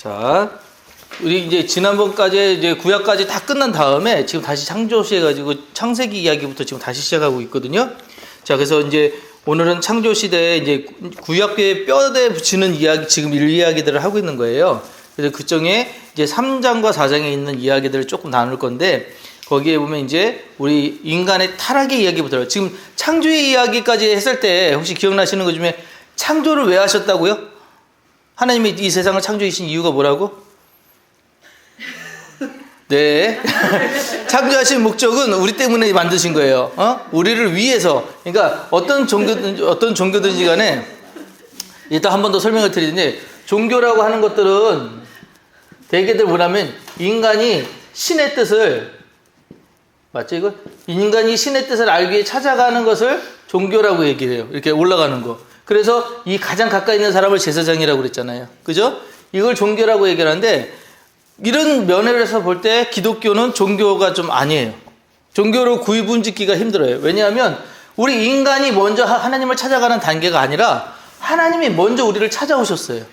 자, 우리 이제 지난번까지 이제 구약까지 다 끝난 다음에 지금 다시 창조시 해가지고 창세기 이야기부터 지금 다시 시작하고 있거든요. 자, 그래서 이제 오늘은 창조 시대에 이제 구약교에 뼈대 붙이는 이야기, 지금 이야기들을 하고 있는 거예요. 그래서 그 중에 이제 3장과 4장에 있는 이야기들을 조금 나눌 건데, 거기에 보면 이제 우리 인간의 타락의 이야기부터, 지금 창조의 이야기까지 했을 때 혹시 기억나시는 것 중에 창조를 왜 하셨다고요? 하나님이 이 세상을 창조하신 이유가 뭐라고? 네. 창조하신 목적은 우리 때문에 만드신 거예요. 우리를 위해서. 그러니까 어떤 종교든지 간에, 일단 한 번 더 설명을 드리는데, 종교라고 하는 것들은 대개들 뭐냐면 인간이 신의 뜻을, 맞죠 이거? 인간이 신의 뜻을 알기 위해 찾아가는 것을 종교라고 얘기를 해요. 이렇게 올라가는 거. 그래서 이 가장 가까이 있는 사람을 제사장이라고 그랬잖아요. 그죠? 이걸 종교라고 얘기하는데, 이런 면에서 볼 때 기독교는 종교가 좀 아니에요. 종교로 구분짓기가 힘들어요. 왜냐하면 우리 인간이 먼저 하나님을 찾아가는 단계가 아니라 하나님이 먼저 우리를 찾아오셨어요.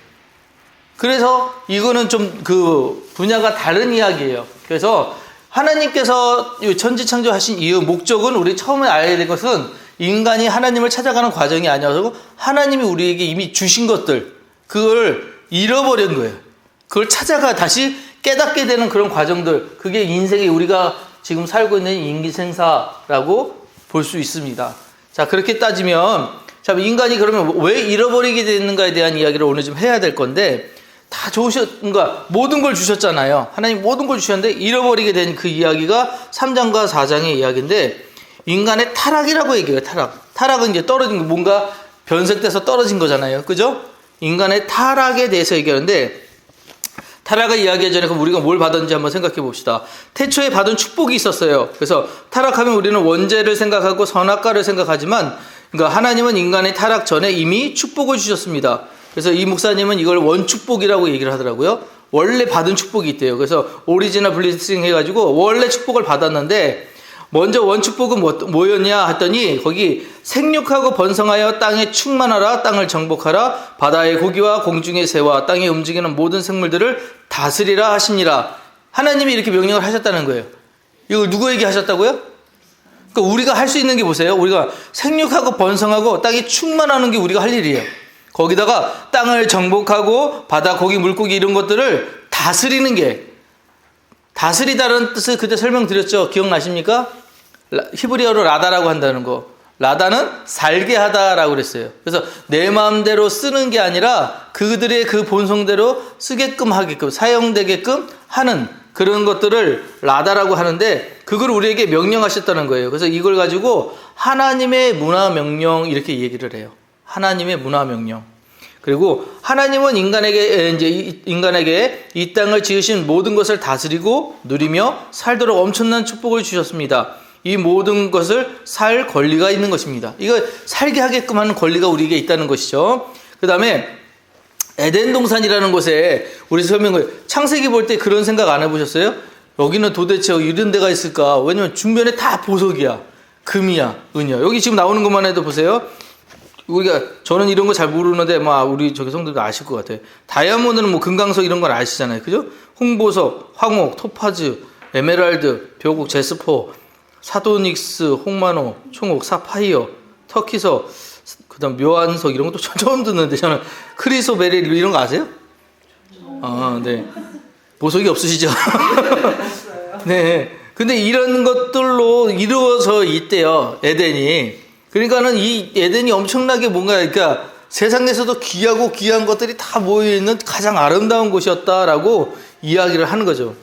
그래서 이거는 좀 그 분야가 다른 이야기예요. 그래서 하나님께서 천지창조하신 이유, 목적은 우리 처음에 알아야 될 것은 인간이 하나님을 찾아가는 과정이 아니어서 하나님이 우리에게 이미 주신 것들, 그걸 잃어버린 거예요. 그걸 찾아가 다시 깨닫게 되는 그런 과정들, 그게 인생이 우리가 지금 살고 있는 인기생사라고 볼 수 있습니다. 자, 그렇게 따지면, 자, 인간이 그러면 왜 잃어버리게 됐는가에 대한 이야기를 오늘 좀 해야 될 건데, 다 그러니까 모든 걸 주셨잖아요. 하나님 모든 걸 주셨는데 잃어버리게 된 그 이야기가 3장과 4장의 이야기인데, 인간의 타락이라고 얘기해요. 타락은 이제 떨어진 거, 뭔가 변색돼서 떨어진 거잖아요. 그죠? 인간의 타락에 대해서 얘기하는데, 타락을 이야기하기 전에 그럼 우리가 뭘 받았는지 한번 생각해 봅시다. 태초에 받은 축복이 있었어요. 그래서 타락하면 우리는 원죄를 생각하고 선악과를 생각하지만, 그러니까 하나님은 인간의 타락 전에 이미 축복을 주셨습니다. 그래서 이 목사님은 이걸 원축복이라고 얘기를 하더라고요. 원래 받은 축복이 있대요. 그래서 오리지널 블리싱 해가지고 원래 축복을 받았는데, 먼저 원축복은 뭐였냐 했더니 거기 생육하고 번성하여 땅에 충만하라, 땅을 정복하라, 바다의 고기와 공중의 새와 땅에 움직이는 모든 생물들을 다스리라 하시니라. 하나님이 이렇게 명령을 하셨다는 거예요. 이걸 누구에게 하셨다고요? 그러니까 우리가 할 수 있는 게 보세요. 우리가 생육하고 번성하고 땅이 충만하는 게 우리가 할 일이에요. 거기다가 땅을 정복하고 바다 고기 물고기 이런 것들을 다스리는 게, 다스리다라는 뜻을 그때 설명드렸죠. 기억나십니까? 히브리어로 라다라고 한다는 거. 라다는 살게 하다라고 그랬어요. 그래서 내 마음대로 쓰는 게 아니라 그들의 그 본성대로 쓰게끔 하게끔, 사용되게끔 하는 그런 것들을 라다라고 하는데, 그걸 우리에게 명령하셨다는 거예요. 그래서 이걸 가지고 하나님의 문화 명령 이렇게 얘기를 해요. 하나님의 문화 명령. 그리고 하나님은 인간에게 이 땅을 지으신 모든 것을 다스리고 누리며 살도록 엄청난 축복을 주셨습니다. 이 모든 것을 살 권리가 있는 것입니다. 이거 살게 하게끔 하는 권리가 우리에게 있다는 것이죠. 그 다음에 에덴 동산이라는 곳에 우리 설명을, 창세기 볼 때 그런 생각 안 해보셨어요? 여기는 도대체 이런 데가 있을까? 왜냐면 중면에 다 보석이야, 금이야, 은이야. 여기 지금 나오는 것만 해도 보세요. 저는 이런 거 잘 모르는데, 우리 저기 성도들 아실 것 같아요. 다이아몬드는 뭐 금강석 이런 건 아시잖아요. 그죠? 홍보석, 황옥, 토파즈, 에메랄드, 벼곡, 제스퍼, 사도닉스, 홍마노, 총옥, 사파이어, 터키석, 그 다음 묘안석 이런 것도 처음 듣는데, 저는 크리소베릴 이런 거 아세요? 네. 보석이 없으시죠? 네. 근데 이런 것들로 이루어져 있대요, 에덴이. 그러니까는 이 에덴이 엄청나게 뭔가, 그러니까 세상에서도 귀하고 귀한 것들이 다 모여있는 가장 아름다운 곳이었다라고 이야기를 하는 거죠.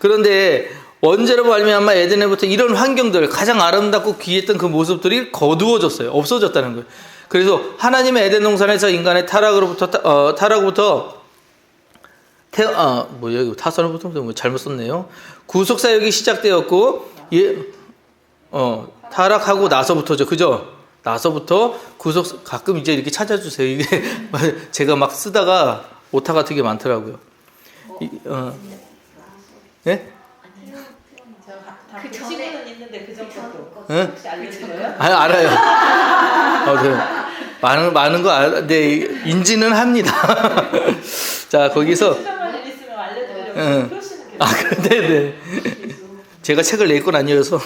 그런데 원죄로 말미암아 에덴에부터 이런 환경들, 가장 아름답고 귀했던 그 모습들이 거두어졌어요. 없어졌다는 거예요. 그래서 하나님의 에덴 동산에서 인간의 타락으로부터 타산으로부터 잘못 썼네요. 구속 사역이 시작되었고, 타락하고 나서부터죠. 그죠? 나서부터 구속, 가끔 이제 이렇게 찾아주세요. 이게 제가 막 쓰다가 오타 같은 게 많더라고요. 네? 그 친구는 있는데 그 정도 혹시 알려드려요? 알아요. 많은 거 네, 인지는 합니다. 자, 거기서 응. 그러시는 게. 아, 네네. 제가 책을 낼 건 아니어서.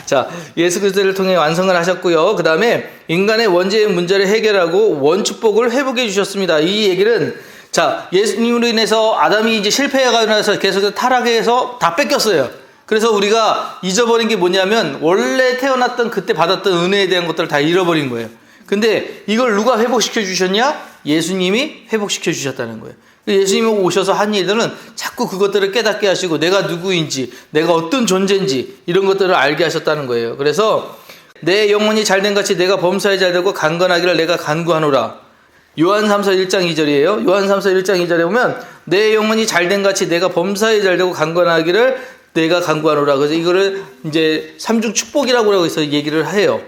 자, 예수 그리스도를 통해 완성을 하셨고요. 그 다음에 인간의 원죄의 문제를 해결하고 원축복을 회복해 주셨습니다. 이 얘기는, 자, 예수님으로 인해서 아담이 이제 실패해가고 나서 계속해서 타락해서 다 뺏겼어요. 그래서 우리가 잊어버린 게 뭐냐면 원래 태어났던 그때 받았던 은혜에 대한 것들을 다 잃어버린 거예요. 근데 이걸 누가 회복시켜 주셨냐? 예수님이 회복시켜 주셨다는 거예요. 예수님이 오셔서 한 일들은 자꾸 그것들을 깨닫게 하시고 내가 누구인지, 내가 어떤 존재인지 이런 것들을 알게 하셨다는 거예요. 그래서 내 영혼이 잘된 같이 내가 범사에 잘되고 강건하기를 내가 간구하노라. 요한 3서 1장 2절이에요. 요한 3서 1장 2절에 보면 내 영혼이 잘된 같이 내가 범사에 잘되고 강건하기를 내가 간구하노라. 그래서 이거를 이제 삼중 축복이라고 해서 얘기를 해요.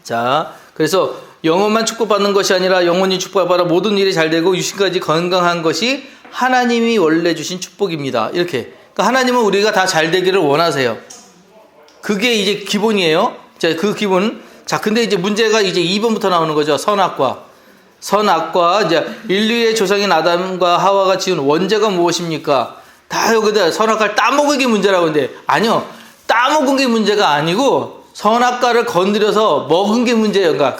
자, 그래서 영혼만 축복받는 것이 아니라 영혼이 축복받아 모든 일이 잘되고 육신까지 건강한 것이 하나님이 원래 주신 축복입니다. 이렇게. 그러니까 하나님은 우리가 다 잘되기를 원하세요. 그게 이제 기본이에요. 자, 그 기본. 자, 근데 이제 문제가 이제 2번부터 나오는 거죠. 선악과. 선악과, 이제 인류의 조상인 아담과 하와가 지은 원죄가 무엇입니까? 다 여기다 선악과를 따먹은 게 문제라고 하는데, 아니요. 따먹은 게 문제가 아니고, 선악과를 건드려서 먹은 게 문제예요. 그러니까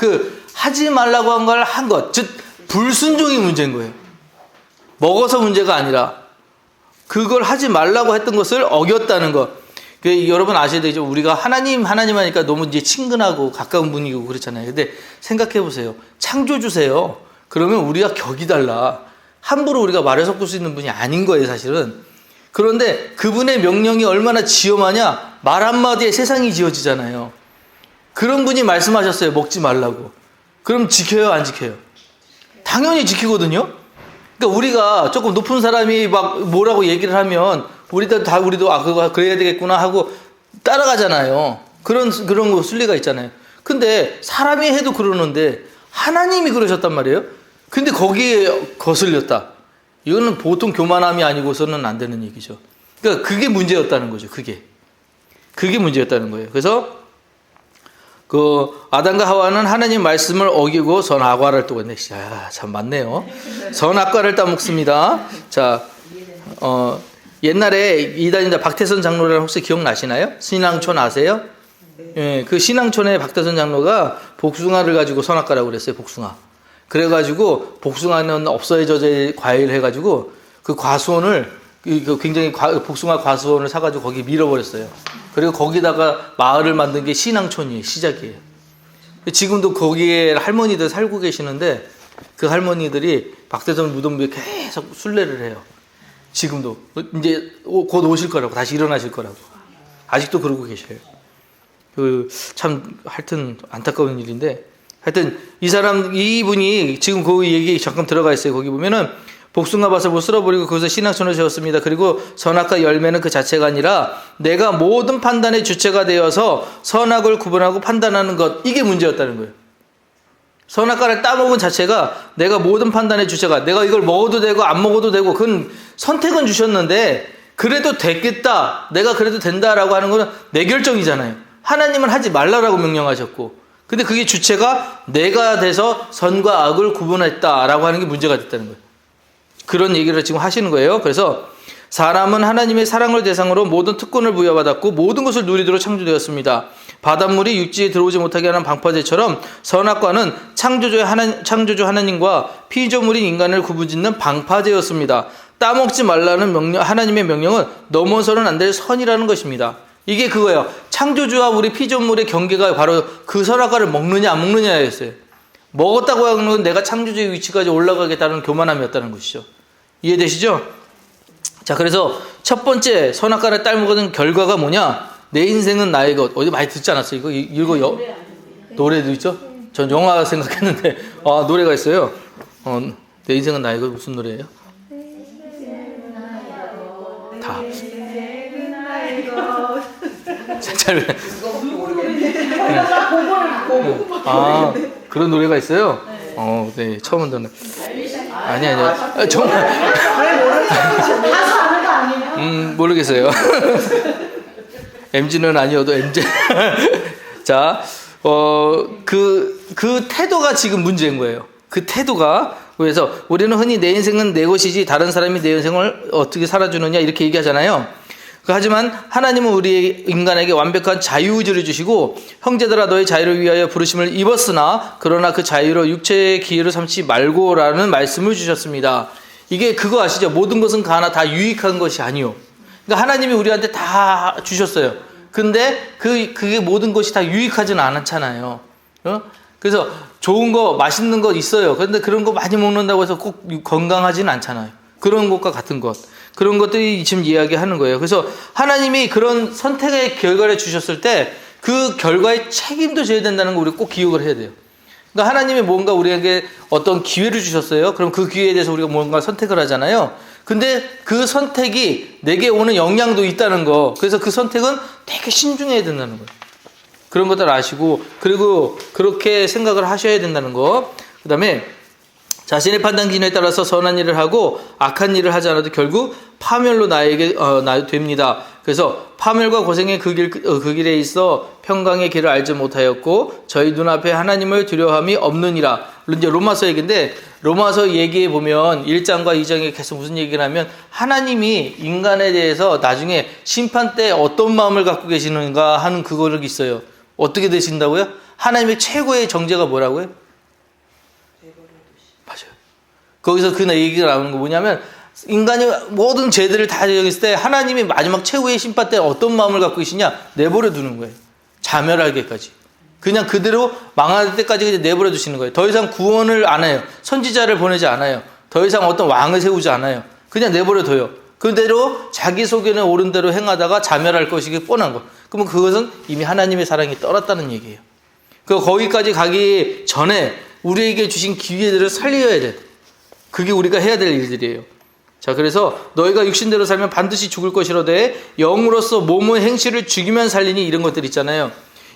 하지 말라고 한 걸 한 것, 즉 불순종이 문제인 거예요. 먹어서 문제가 아니라 그걸 하지 말라고 했던 것을 어겼다는 것. 여러분 아셔야 되죠. 우리가 하나님 하니까 너무 이제 친근하고 가까운 분이고 그렇잖아요. 근데 생각해 보세요. 창조주세요. 그러면 우리가 격이 달라. 함부로 우리가 말을 섞을 수 있는 분이 아닌 거예요, 사실은. 그런데 그분의 명령이 얼마나 지엄하냐? 말 한마디에 세상이 지어지잖아요. 그런 분이 말씀하셨어요. 먹지 말라고. 그럼 지켜요, 안 지켜요? 당연히 지키거든요. 그러니까 우리가 조금 높은 사람이 막 뭐라고 얘기를 하면 우리도 그거 그래야 되겠구나 하고 따라가잖아요. 그런 거 순리가 있잖아요. 근데 사람이 해도 그러는데 하나님이 그러셨단 말이에요. 근데 거기에 거슬렸다. 이거는 보통 교만함이 아니고서는 안 되는 얘기죠. 그러니까 그게 문제였다는 거죠. 그게 문제였다는 거예요. 그래서 아담과 하와는 하나님 말씀을 어기고 선악과를 또 했네. 참 맞네요. 선악과를 따먹습니다. 자, 옛날에 이단이다 박태선 장로를 혹시 기억나시나요? 신앙촌 아세요? 예, 그 신앙촌의 박태선 장로가 복숭아를 가지고 선악과라고 그랬어요. 복숭아. 그래가지고 복숭아는 없어져야 될 과일 해가지고 그 과수원을 굉장히 복숭아 과수원을 사가지고 거기 밀어버렸어요. 그리고 거기다가 마을을 만든 게 신앙촌이에요. 시작이에요. 지금도 거기에 할머니들 살고 계시는데 그 할머니들이 박태선 무덤에 계속 순례를 해요. 지금도. 이제 곧 오실 거라고. 다시 일어나실 거라고. 아직도 그러고 계셔요. 참 하여튼 안타까운 일인데 하여튼 이분이 지금 그 얘기 잠깐 들어가 있어요. 거기 보면은 복숭아 밭을 못 쓸어버리고 그것을 신앙촌을 세웠습니다. 그리고 선악과 열매는 그 자체가 아니라 내가 모든 판단의 주체가 되어서 선악을 구분하고 판단하는 것, 이게 문제였다는 거예요. 선악과를 따먹은 자체가 내가 모든 판단의 주체가, 내가 이걸 먹어도 되고 안 먹어도 되고 그건 선택은 주셨는데 그래도 되겠다, 내가 그래도 된다라고 하는 건 내 결정이잖아요. 하나님은 하지 말라라고 명령하셨고, 근데 그게 주체가 내가 돼서 선과 악을 구분했다라고 하는 게 문제가 됐다는 거예요. 그런 얘기를 지금 하시는 거예요. 그래서 사람은 하나님의 사랑을 대상으로 모든 특권을 부여받았고 모든 것을 누리도록 창조되었습니다. 바닷물이 육지에 들어오지 못하게 하는 방파제처럼 선악과는 창조주 하나님과 피조물인 인간을 구분짓는 방파제였습니다. 따먹지 말라는 하나님의 명령은 넘어서는 안 될 선이라는 것입니다. 이게 그거예요. 창조주와 우리 피조물의 경계가 바로 그 선악과를 먹느냐 안 먹느냐였어요. 먹었다고 하는 건 내가 창조주의 위치까지 올라가겠다는 교만함이었다는 것이죠. 이해되시죠? 자, 그래서 첫 번째 선악과를 따먹은 결과가 뭐냐? 내 인생은 나의 것. 어디 많이 듣지 않았어요? 이거 노래도 있죠? 전 영화 생각했는데 노래가 있어요. 내 인생은 나의 것. 무슨 노래예요? 다. 잘 그런 노래가 있어요? 네, 처음 듣는. 아니. 정말. 가수 아는 거 아니에요? 모르겠어요. MG는 아니어도 MZ. 자, 그 태도가 지금 문제인 거예요. 그 태도가 그래서 우리는 흔히 내 인생은 내 것이지 다른 사람이 내 인생을 어떻게 살아주느냐 이렇게 얘기하잖아요. 하지만 하나님은 우리 인간에게 완벽한 자유의지를 주시고 형제들아 너의 자유를 위하여 부르심을 입었으나 그러나 그 자유로 육체의 기회를 삼지 말고라는 말씀을 주셨습니다. 이게 그거 아시죠? 모든 것은 가나 다 유익한 것이 아니요. 그러니까 하나님이 우리한테 다 주셨어요. 근데 그게 모든 것이 다 유익하지는 않잖아요. 그래서 좋은 거 맛있는 거 있어요. 그런데 그런 거 많이 먹는다고 해서 꼭 건강하지는 않잖아요. 그런 것과 같은 것. 그런 것들이 지금 이야기하는 거예요. 그래서 하나님이 그런 선택의 결과를 주셨을 때 그 결과의 책임도 져야 된다는 거 우리 꼭 기억을 해야 돼요. 그러니까 하나님이 뭔가 우리에게 어떤 기회를 주셨어요. 그럼 그 기회에 대해서 우리가 뭔가 선택을 하잖아요. 근데 그 선택이 내게 오는 영향도 있다는 거. 그래서 그 선택은 되게 신중해야 된다는 거예요. 그런 것들 아시고 그리고 그렇게 생각을 하셔야 된다는 거. 그 다음에 자신의 판단 기준에 따라서 선한 일을 하고 악한 일을 하지 않아도 결국 파멸로 나에게 됩니다. 그래서 파멸과 고생의 그 길에 있어 평강의 길을 알지 못하였고 저희 눈앞에 하나님을 두려움이 없느니라. 물론 이제 로마서 얘기인데 로마서 얘기해 보면 1장과 2장에 계속 무슨 얘기를 하면 하나님이 인간에 대해서 나중에 심판 때 어떤 마음을 갖고 계시는가 하는 그거를 있어요. 어떻게 되신다고요? 하나님의 최고의 정죄가 뭐라고요? 맞아요. 거기서 그 얘기가 나오는 거 뭐냐면 인간이 모든 죄들을 다 저질렀을 때 하나님이 마지막 최후의 심판 때 어떤 마음을 갖고 계시냐? 내버려 두는 거예요. 자멸하게까지. 그냥 그대로 망할 때까지 그냥 내버려 두시는 거예요. 더 이상 구원을 안 해요. 선지자를 보내지 않아요. 더 이상 어떤 왕을 세우지 않아요. 그냥 내버려 둬요. 그대로 자기 속에는 옳은 대로 행하다가 자멸할 것이기 뻔한 거. 그러면 그것은 이미 하나님의 사랑이 떠났다는 얘기예요. 거기까지 가기 전에 우리에게 주신 기회들을 살려야 돼. 그게 우리가 해야 될 일들이에요. 자, 그래서 너희가 육신대로 살면 반드시 죽을 것이로되 영으로서 몸의 행실을 죽이면 살리니 이런 것들 있잖아요.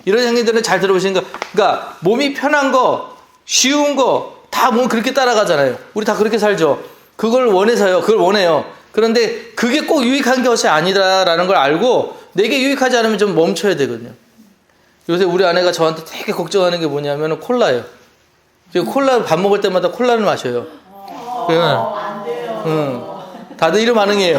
이런 행위들은 잘 들어보시는 거. 그러니까 몸이 편한 거, 쉬운 거 다 몸 그렇게 따라가잖아요. 우리 다 그렇게 살죠. 그걸 원해서요. 그걸 원해요. 그런데 그게 꼭 유익한 것이 아니다라는 걸 알고 내게 유익하지 않으면 좀 멈춰야 되거든요. 요새 우리 아내가 저한테 되게 걱정하는 게 뭐냐면 콜라예요. 콜라 밥 먹을 때마다 콜라를 마셔요. 안 돼요. 다들 이런 반응이에요.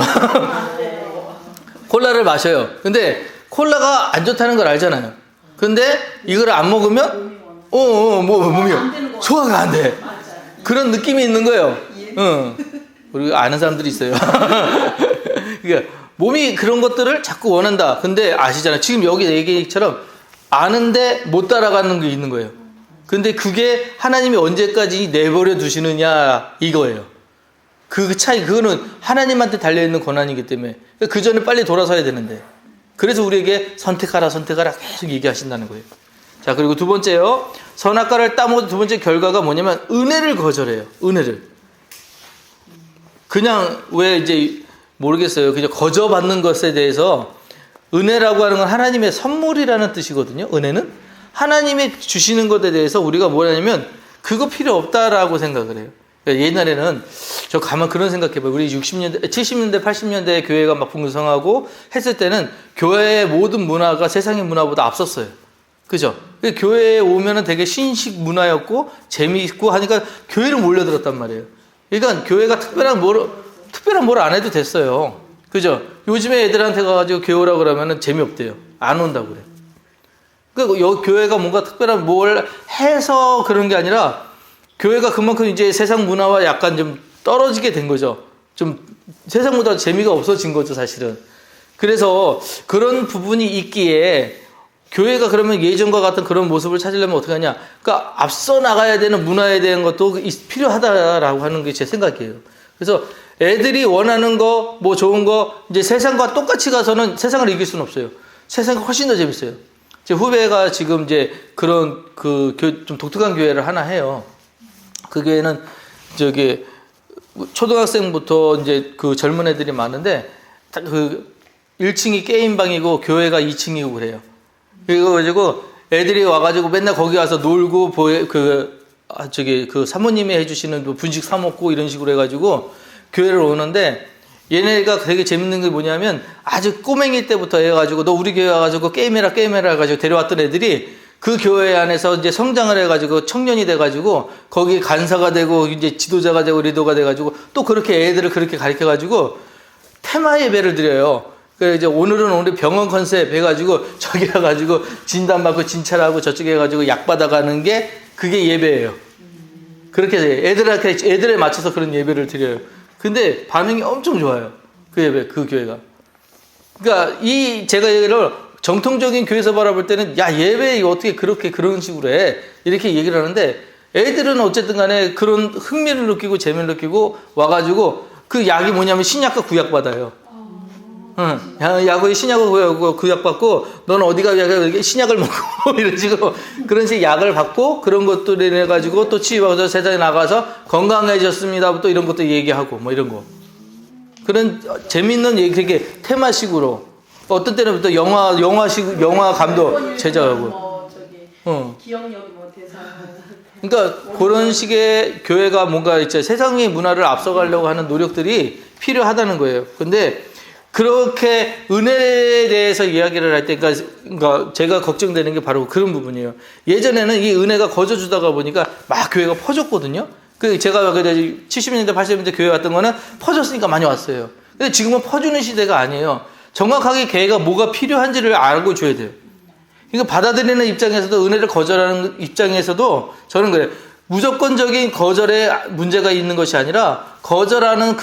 콜라를 마셔요. 근데 콜라가 안 좋다는 걸 알잖아요. 근데 이걸 안 먹으면 몸이 소화가 안 돼. 그런 느낌이 있는 거예요. 우리 아는 사람들이 있어요. 그러니까 몸이 그런 것들을 자꾸 원한다. 근데 아시잖아요. 지금 여기 얘기처럼 아는데 못 따라가는 게 있는 거예요. 근데 그게 하나님이 언제까지 내버려 두시느냐 이거예요. 그 차이, 그거는 하나님한테 달려있는 권한이기 때문에 그 전에 빨리 돌아서야 되는데 그래서 우리에게 선택하라 계속 얘기하신다는 거예요. 자, 그리고 두 번째요. 선악과를 따먹은 두 번째 결과가 뭐냐면 은혜를 거절해요. 은혜를. 그냥 왜 이제 모르겠어요. 그냥 거저받는 것에 대해서 은혜라고 하는 건 하나님의 선물이라는 뜻이거든요. 은혜는 하나님이 주시는 것에 대해서 우리가 뭐냐면 그거 필요 없다라고 생각을 해요. 그러니까 옛날에는 저 가만 그런 생각해봐요. 우리 60년대, 70년대, 80년대 교회가 막 풍성하고 했을 때는 교회의 모든 문화가 세상의 문화보다 앞섰어요. 그죠? 교회에 오면은 되게 신식 문화였고 재미있고 하니까 교회를 몰려들었단 말이에요. 그러니까 교회가 특별한 뭘 안 해도 됐어요. 그죠? 요즘에 애들한테 가가지고 교회 오라고 그러면은 재미없대요. 안 온다고 그래. 그러니까 교회가 뭔가 특별한 뭘 해서 그런 게 아니라 교회가 그만큼 이제 세상 문화와 약간 좀 떨어지게 된 거죠. 좀 세상 문화 재미가 없어진 거죠, 사실은. 그래서 그런 부분이 있기에 교회가 그러면 예전과 같은 그런 모습을 찾으려면 어떻게 하냐. 그러니까 앞서 나가야 되는 문화에 대한 것도 필요하다라고 하는 게 제 생각이에요. 그래서 애들이 원하는 거, 뭐 좋은 거, 이제 세상과 똑같이 가서는 세상을 이길 수는 없어요. 세상이 훨씬 더 재밌어요. 제 후배가 지금 이제 그런 좀 독특한 교회를 하나 해요. 그 교회는 초등학생부터 이제 그 젊은 애들이 많은데, 그 1층이 게임방이고 교회가 2층이고 그래요. 그래가지고 애들이 와가지고 맨날 거기 와서 놀고, 그 사모님이 해주시는 분식 사먹고 이런 식으로 해가지고 교회를 오는데, 얘네가 되게 재밌는 게 뭐냐면 아주 꼬맹이 때부터 해가지고 너 우리 교회 와가지고 게임해라 해가지고 데려왔던 애들이 그 교회 안에서 이제 성장을 해가지고 청년이 돼가지고 거기 간사가 되고 이제 지도자가 되고 리더가 돼가지고 또 그렇게 애들을 그렇게 가르쳐가지고 테마 예배를 드려요. 그래서 이제 오늘은 우리 병원 컨셉 해가지고 저기 해가지고 진단받고 진찰하고 저쪽에 해가지고 약 받아가는 게 그게 예배예요. 그렇게 돼요. 애들에 맞춰서 그런 예배를 드려요. 근데 반응이 엄청 좋아요. 그 예배, 그 교회가. 그러니까 제가 얘기를 정통적인 교회에서 바라볼 때는 야, 예배 이거 어떻게 그렇게 그런 식으로 해? 이렇게 얘기를 하는데 애들은 어쨌든 간에 그런 흥미를 느끼고 재미를 느끼고 와가지고 그 약이 뭐냐면 신약과 구약 받아요. 응. 약의 신약을 구약 받고 너는 어디가 신약을 먹고 이런 식으로 그런 식의 약을 받고 그런 것들을 해가지고 또 치유받아서 세상에 나가서 건강해졌습니다. 또 이런 것도 얘기하고 뭐 이런 거. 그런 재밌는 얘기 되게 테마식으로 어떤 때는 또 영화 감독 제작하고. 기억력이 뭐 대상. 그러니까 그런 식의 교회가 뭔가 이제 세상의 문화를 앞서가려고 하는 노력들이 필요하다는 거예요. 근데 그렇게 은혜에 대해서 이야기를 할 때, 그러니까 제가 걱정되는 게 바로 그런 부분이에요. 예전에는 이 은혜가 거저주다가 보니까 막 교회가 퍼졌거든요. 제가 70년대, 80년대 교회 왔던 거는 퍼졌으니까 많이 왔어요. 근데 지금은 퍼주는 시대가 아니에요. 정확하게 교회가 뭐가 필요한지를 알고 줘야 돼요. 그러니까 받아들이는 입장에서도 은혜를 거절하는 입장에서도 저는 그래요. 무조건적인 거절에 문제가 있는 것이 아니라 거절하는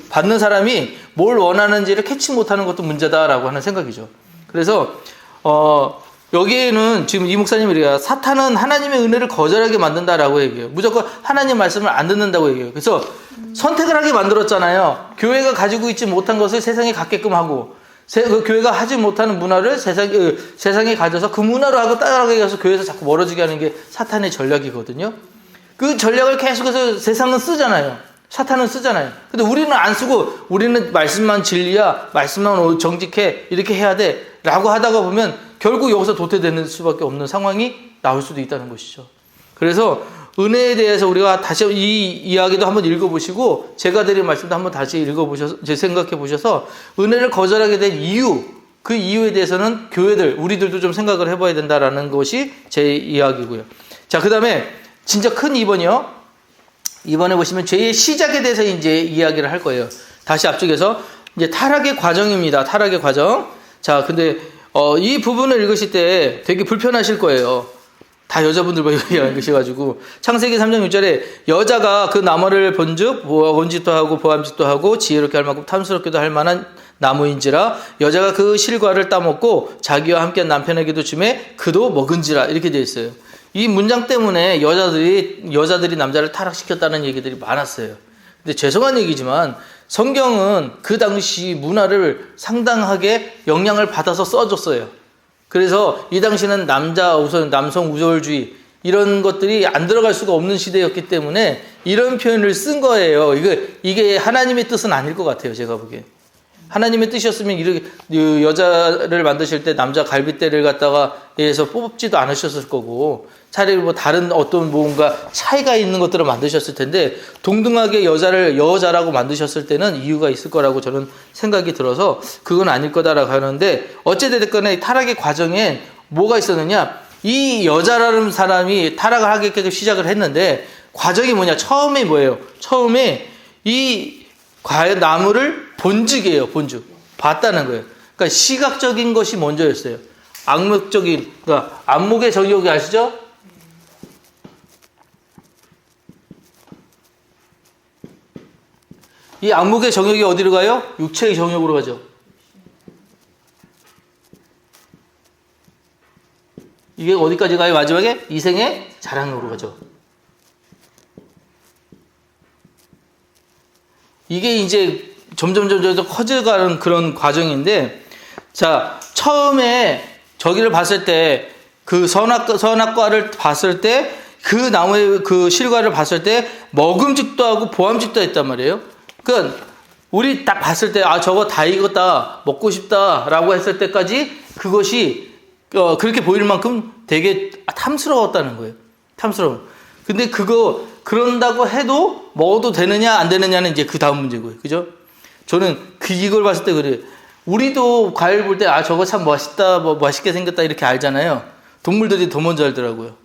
받는 사람이 뭘 원하는지를 캐치 못하는 것도 문제다라고 하는 생각이죠. 그래서 여기에는 지금 이 목사님이 이래요. 사탄은 하나님의 은혜를 거절하게 만든다라고 얘기해요. 무조건 하나님 말씀을 안 듣는다고 얘기해요. 그래서 선택을 하게 만들었잖아요. 교회가 가지고 있지 못한 것을 세상에 갖게끔 하고 그 교회가 하지 못하는 문화를 세상에 가져서 그 문화로 하고 따라가게 해서 교회에서 자꾸 멀어지게 하는 게 사탄의 전략이거든요. 그 전략을 계속해서 세상은 쓰잖아요. 사탄은 쓰잖아요. 근데 우리는 안 쓰고 우리는 말씀만 진리야, 말씀만 정직해, 이렇게 해야 돼 라고 하다가 보면 결국 여기서 도태되는 수밖에 없는 상황이 나올 수도 있다는 것이죠. 그래서 은혜에 대해서 우리가 다시 이 이야기도 한번 읽어보시고 제가 드린 말씀도 한번 다시 읽어보셔서 생각해 보셔서 은혜를 거절하게 된 이유, 그 이유에 대해서는 교회들, 우리들도 좀 생각을 해봐야 된다라는 것이 제 이야기고요. 자, 그 다음에 진짜 큰 2번이요. 2번에 보시면 죄의 시작에 대해서 이제 이야기를 할 거예요. 다시 앞쪽에서 이제 타락의 과정입니다. 타락의 과정. 자, 근데 이 부분을 읽으실 때 되게 불편하실 거예요. 다 여자분들만 읽으셔가지고 창세기 3장 6절에 여자가 그 나무를 본즉 원짓도 하고 보암짓도 하고 지혜롭게 할 만큼 탐스럽게도 할 만한 나무인지라 여자가 그 실과를 따먹고 자기와 함께 남편에게도 주매 그도 먹은지라 이렇게 되어 있어요. 이 문장 때문에 여자들이 남자를 타락시켰다는 얘기들이 많았어요. 근데 죄송한 얘기지만 성경은 그 당시 문화를 상당하게 영향을 받아서 써줬어요. 그래서 이 당시는 남성 우월주의 이런 것들이 안 들어갈 수가 없는 시대였기 때문에 이런 표현을 쓴 거예요. 이게 하나님의 뜻은 아닐 것 같아요. 제가 보기엔. 하나님의 뜻이었으면 이렇게 여자를 만드실 때 남자 갈빗대를 갖다가 해서 뽑지도 않으셨을 거고 차라리 뭐 다른 어떤 뭔가 차이가 있는 것들을 만드셨을 텐데 동등하게 여자라고 만드셨을 때는 이유가 있을 거라고 저는 생각이 들어서 그건 아닐 거다라고 하는데 어찌됐건 타락의 과정에 뭐가 있었느냐, 이 여자라는 사람이 타락을 하게 시작을 했는데 과정이 뭐냐, 처음에 뭐예요? 처음에 이 나무를 본즉이에요. 본즉. 봤다는 거예요. 그러니까 시각적인 것이 먼저였어요. 악목적인, 그러니까 안목의 정욕이 아시죠? 이 안목의 정욕이 어디로 가요? 육체의 정욕으로 가죠. 이게 어디까지 가요? 마지막에? 이생의 자랑으로 가죠. 이게 이제 점점 커져가는 그런 과정인데, 자, 처음에 저기를 봤을 때, 그 선악과를 봤을 때, 그 나무의 그 실과를 봤을 때, 먹음직도 하고 보암직도 했단 말이에요. 그러니까, 우리 딱 봤을 때, 아, 저거 다 익었다, 먹고 싶다, 라고 했을 때까지 그것이, 그렇게 보일 만큼 되게 탐스러웠다는 거예요. 탐스러워. 근데 그런다고 해도 먹어도 되느냐, 안 되느냐는 이제 그 다음 문제고요. 그죠? 저는 이걸 봤을 때 그래요. 우리도 과일 볼 때, 아, 저거 참 맛있다, 맛있게 생겼다, 이렇게 알잖아요. 동물들이 더 먼저 알더라고요.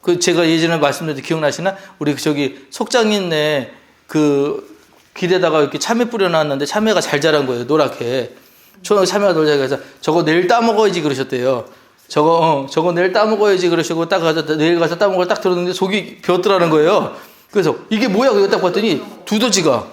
그 제가 예전에 말씀드렸는데 기억나시나? 우리 저기 속장인네 그 길에다가 이렇게 참외 뿌려놨는데 참외가 잘 자란 거예요. 노랗게. 참외가 놀자고 해서 저거 내일 따먹어야지 그러셨대요. 저거 내일 따먹어야지 그러시고 딱 가서 내일 가서 따먹을 딱 들었는데 속이 비었더라는 거예요. 그래서 이게 뭐야? 그거 딱 봤더니 두더지가.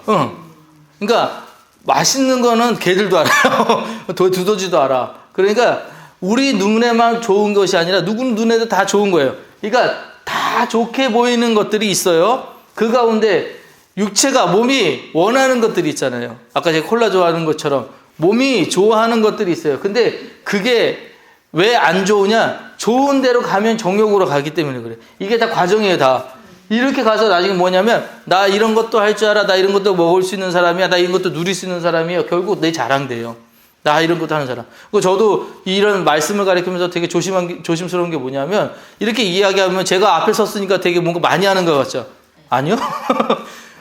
그러니까 맛있는 거는 개들도 알아요. 두더지도 알아. 그러니까 우리 눈에만 좋은 것이 아니라 누구 눈에도 다 좋은 거예요. 그러니까 다 좋게 보이는 것들이 있어요. 그 가운데 육체가 몸이 원하는 것들이 있잖아요. 아까 제가 콜라 좋아하는 것처럼 몸이 좋아하는 것들이 있어요. 근데 그게 왜 안 좋으냐? 좋은 데로 가면 정욕으로 가기 때문에 그래. 이게 다 과정이에요, 다. 이렇게 가서 나중에 뭐냐면 나 이런 것도 할 줄 알아. 나 이런 것도 먹을 수 있는 사람이야. 나 이런 것도 누릴 수 있는 사람이야. 결국 내 자랑돼요. 나 이런 것도 하는 사람. 저도 이런 말씀을 가리키면서 되게 조심스러운 게 뭐냐면 이렇게 이야기하면 제가 앞에 섰으니까 되게 뭔가 많이 하는 것 같죠? 아니요.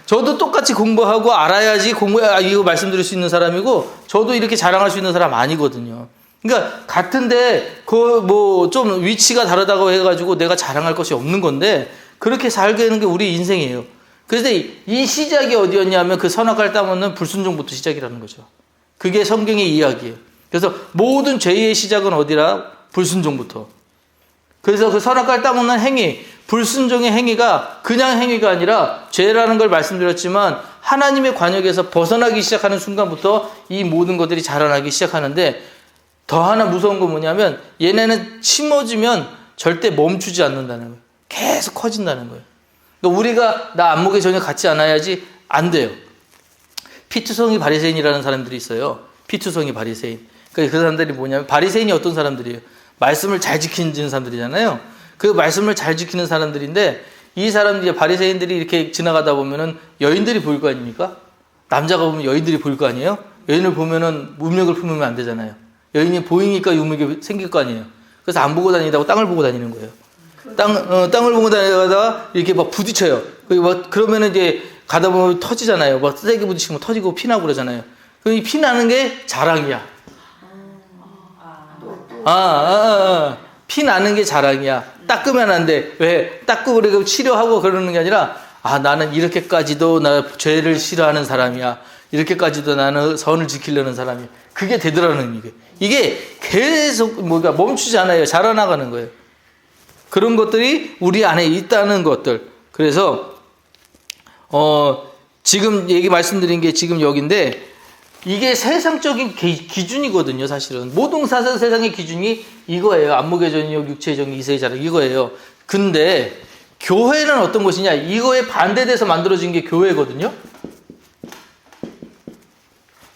저도 똑같이 공부하고 알아야지 이거 말씀드릴 수 있는 사람이고 저도 이렇게 자랑할 수 있는 사람 아니거든요. 그러니까 같은데 뭐 좀 위치가 다르다고 해가지고 내가 자랑할 것이 없는 건데 그렇게 살게 되는 게 우리 인생이에요. 그래서 이 시작이 어디였냐면 그 선악과를 따먹는 불순종부터 시작이라는 거죠. 그게 성경의 이야기예요. 그래서 모든 죄의 시작은 어디라? 불순종부터. 그래서 그 선악과를 따먹는 행위, 불순종의 행위가 그냥 행위가 아니라 죄라는 걸 말씀드렸지만 하나님의 관역에서 벗어나기 시작하는 순간부터 이 모든 것들이 자라나기 시작하는데 더 하나 무서운 건 뭐냐면 얘네는 심어지면 절대 멈추지 않는다는 거예요. 계속 커진다는 거예요. 그러니까 우리가 나 안목에 전혀 같지 않아야지 안 돼요. 피투성이 바리새인이라는 사람들이 있어요. 피투성이 바리새인. 그러니까 그 사람들이 뭐냐면 바리새인이 어떤 사람들이에요? 말씀을 잘 지키는 사람들이잖아요. 그 말씀을 잘 지키는 사람들인데 이 사람들이 바리새인들이 이렇게 지나가다 보면은 여인들이 보일 거 아닙니까? 남자가 보면 여인들이 보일 거 아니에요? 여인을 보면은 문맥을 품으면 안 되잖아요. 여인이 보이니까 문맥이 생길 거 아니에요. 그래서 안 보고 다니다고 땅을 보고 다니는 거예요. 땅을 보고 다니다가 이렇게 막 부딪혀요. 그러면은 이제 가다 보면 터지잖아요. 막 세게 부딪히면 터지고 피나고 그러잖아요. 그럼 이 피나는 게 자랑이야. 피 나는 게 자랑이야. 닦으면 안 돼. 왜? 닦고 그리고 치료하고 그러는 게 아니라 나는 이렇게까지도 나 죄를 싫어하는 사람이야. 이렇게까지도 나는 선을 지키려는 사람이야. 그게 되더라는 이게 계속 멈추지 않아요. 자라나가는 거예요. 그런 것들이 우리 안에 있다는 것들. 그래서 지금 말씀드린 게 지금 여기인데 이게 세상적인 기준이거든요. 사실은 모든 세상의 기준이 이거예요. 안목의 전역, 육체의 정의, 이세의 자랑 이거예요. 근데 교회는 어떤 것이냐? 이거에 반대돼서 만들어진 게 교회거든요.